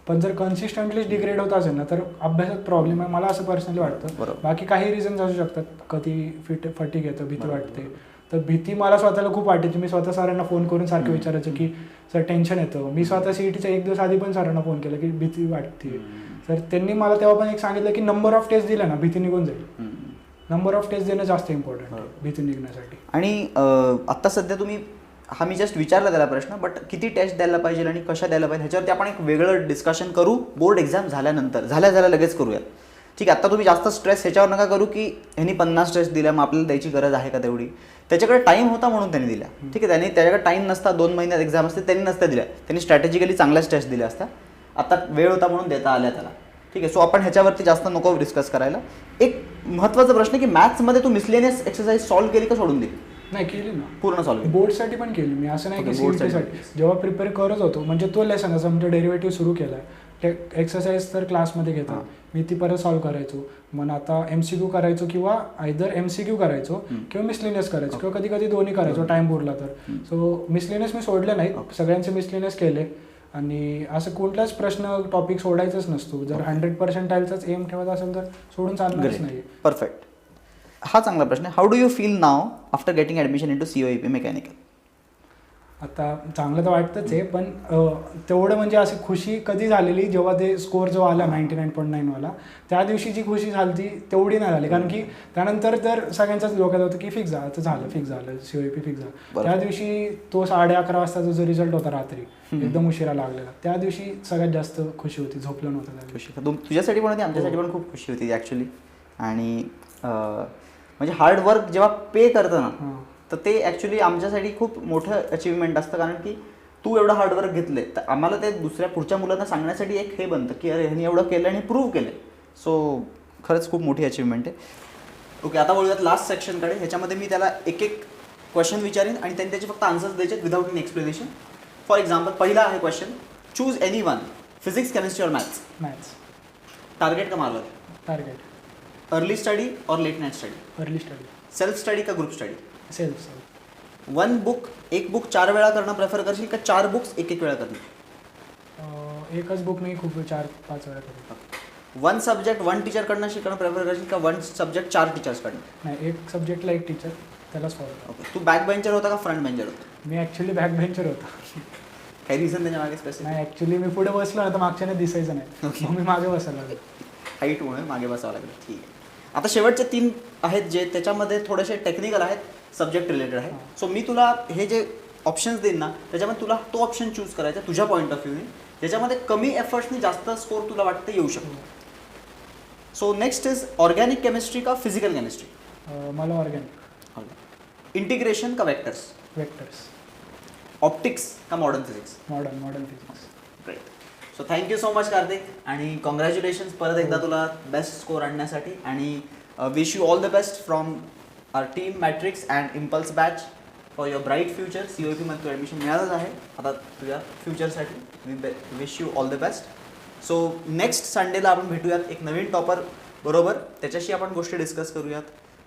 पण जर कन्सिस्टंटली डिग्रेड होत असेल ना तर अभ्यासात प्रॉब्लेम आहे, मला असं पर्सनली वाटतं. बाकी काही रिझन्स असू शकतात, कधी फटिग येतं, भीती वाटते. तर भीती मला स्वतःला खूप वाटायची. मी स्वतः सरांना फोन करून सारखं विचारायचं की सर टेन्शन येतं. मी स्वतः सीईटीच्या 1 दिवस आधी पण सरांना फोन केला की भीती वाटते. तर त्यांनी मला तेव्हा पण एक सांगितलं की नंबर ऑफ टेस्ट दिला ना भीती निघून जाईल. नंबर ऑफ टेस्ट देणं जास्त इम्पॉर्टंट आहे भीती निघण्यासाठी. आणि आता सध्या तुम्ही, हा मी जस्ट विचारला त्याला प्रश्न, बट किती टेस्ट द्यायला पाहिजे आणि कशा द्यायला पाहिजे ह्याच्यावरती आपण एक वेगळं डिस्कशन करू बोर्ड एक्झाम झाल्यानंतर, झाल्या लगेच करूयात. ठीक आहे. आता तुम्ही जास्त स्ट्रेस ह्याच्यावर नका करू की ह्यांनी 50 स्ट्रेस दिल्या, मग आपल्याला द्यायची गरज आहे का तेवढी. त्याच्याकडे टाईम होता म्हणून त्यांनी दिल्या. ठीक आहे, त्याच्याकडे टाईम नसता, 2 महिन्यात एक्झाम असते, त्यांनी नसत्या दिल्या, त्यांनी स्ट्रॅटेजिकली चांगल्या स्ट्रेस दिल्या असत्या. आता वेळ होता म्हणून देता आल्या त्याला. ठीक आहे. सो आपण ह्याच्यावरती जास्त नको डिस्कस करायला. एक महत्त्वाचा प्रश्न की मॅथ्समध्ये तू मिसलेनियस एक्सरसाइज सॉल्व्ह केली का सोडून दिली? नाही केली ना, पूर्ण सॉल्व्ह. बोर्डसाठी पण केली मी, असं नाही की Okay, board सीईटीसाठी. जेव्हा प्रिपेअर करत होतो म्हणजे तो लेसन असं म्हणजे डेरिव्हेटिव्ह सुरू केला आहे, एक्सरसाइज तर क्लासमध्ये घेतात, मी ती परत सॉल्व्ह करायचो. मग आता MCQ करायचो किंवा आयदर MCQ करायचो किंवा मिसलेनियस करायचो किंवा कधी कधी दोन्ही करायचो टाइम पुरला तर. सो मिसलेनियस मी सोडले नाहीत, सगळ्यांचे मिसलेनियस केले. आणि असं कुठलाच प्रश्न टॉपिक सोडायचाच नसतो. जर 100% एम ठेवत असेल तर सोडून चालणारच नाही. परफेक्ट. हा चांगला प्रश्न आहे. How do you feel now after getting admission into COEP mechanical? आता चांगलं तर वाटतंच आहे, पण तेवढं म्हणजे अशी खुशी कधी झालेली जेव्हा ते स्कोअर जो आला 99.9 वाला, त्या दिवशी जी खुशी झाली ती तेवढी नाही झाली. कारण की त्यानंतर तर सगळ्यांच्याच डोक्यात होतं की फिक्स झालं, फिक्स झालं, COEP फिक्स झालं. त्या दिवशी तो 11:30 वाजताचा जो रिझल्ट होता रात्री एकदम उशिरा लागलेला, त्या दिवशी सगळ्यात जास्त खुशी होती, झोपलं नव्हतं त्या दिवशी. तुझ्यासाठी पण होती, आमच्यासाठी पण खूप खुशी होती ॲक्च्युली. आणि म्हणजे हार्डवर्क जेव्हा पे करतं ना, तर ते ॲक्च्युली आमच्यासाठी खूप मोठं अचिव्हमेंट असतं. कारण की तू एवढं हार्डवर्क घेतलं आहे, तर आम्हाला ते दुसऱ्या पुढच्या मुलांना सांगण्यासाठी एक हे बनतं की अरे ह्यांनी एवढं केलं आणि प्रूव्ह केलं. सो खरंच खूप मोठी अचिव्हमेंट आहे. ओके, आता बोलूयात लास्ट सेक्शनकडे. ह्याच्यामध्ये मी त्याला एक क्वेश्चन विचारीन आणि त्यांनी त्याचे फक्त आन्सर्स द्यायचे without an explanation. For example, पहिला आहे question, choose any one, physics, chemistry और मॅथ्स. टार्गेट का मारलं? टार्गेट. अर्ली स्टडी और late night study? Early study. Self study का group study? Self. One book, एक बुक 4 वेळा करणं प्रेफर करशील का 4 बुक्स एक वेळा करणं? एकच बुक मी खूप 4-5 वेळा करतो. वन सब्जेक्ट 1 टीचर कडनं शिकणं प्रेफर करशील का 1 सब्जेक्ट 4 टीचर्स कडनं? नाही, एक सब्जेक्टला एक टीचर, त्यालाच फॉलो. ओके. तू बॅक बेंचर होता का फ्रंट बेंचर होता? मी ॲक्च्युली बॅक बेंचर होतो. काही रिझन त्याच्या मागे स्पेसिफिक? नाही, ॲक्च्युली मी पुढे बसलो ना तर मागच्याने दिसायचं नाही, मग मी मागे बसायला लागलो. हाईटमुळे मागे बसावं लागलं. ठीक आहे. आता शेवटचे 3 आहेत जे त्याच्यामध्ये थोडेसे टेक्निकल आहेत, सब्जेक्ट रिलेटेड आहे. सो मी तुला हे जे ऑप्शन्स देईन ना, त्याच्यामध्ये तुला तो ऑप्शन चूज करायचा तुझ्या पॉईंट ऑफ व्ह्यूने, ज्याच्यामध्ये कमी एफर्ट्सनी जास्त स्कोर तुला वाटतं येऊ शकतो. So next is organic chemistry का फिजिकल केमिस्ट्री? मला ऑर्गॅनिक. इंटिग्रेशन का वेक्टर्स? वेक्टर्स. ऑप्टिक्स का modern physics? Modern physics. Great. So thank you so much Kartik, आणि कॉंग्रॅच्युलेशन्स परत एकदा तुला बेस्ट स्कोर आणण्यासाठी. आणि wish you all the best from our team Matrix and Impulse batch for your bright future. COEP मध्ये तू admission मिळालंच आहे, आता तुझ्या फ्युचरसाठी we wish you all the best. So next संडेला आपण भेटूयात एक नवीन टॉपर बरोबर, त्याच्याशी आपण गोष्टी डिस्कस करूयात.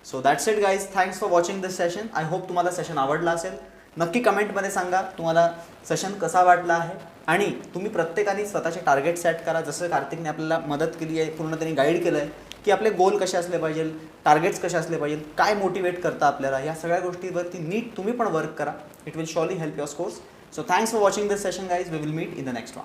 So that's it guys, thanks for watching this session. I hope तुम्हाला सेशन आवडला असेल. नक्की कमेंटमध्ये सांगा तुम्हाला सेशन कसा वाटला आहे. आणि तुम्ही प्रत्येकाने स्वतःचे टार्गेट सेट करा, जसं कार्तिकने आपल्याला मदत केली आहे, पूर्ण त्यांनी गाईड केलं आहे की आपले गोल कसे असले पाहिजे, टार्गेट्स कसे असले पाहिजे, काय मोटिवेट करतं आपल्याला, या सगळ्या गोष्टीवरती नीट तुम्ही पण वर्क करा. It will surely help your scores. So thanks for watching this session guys. We will meet in the next one.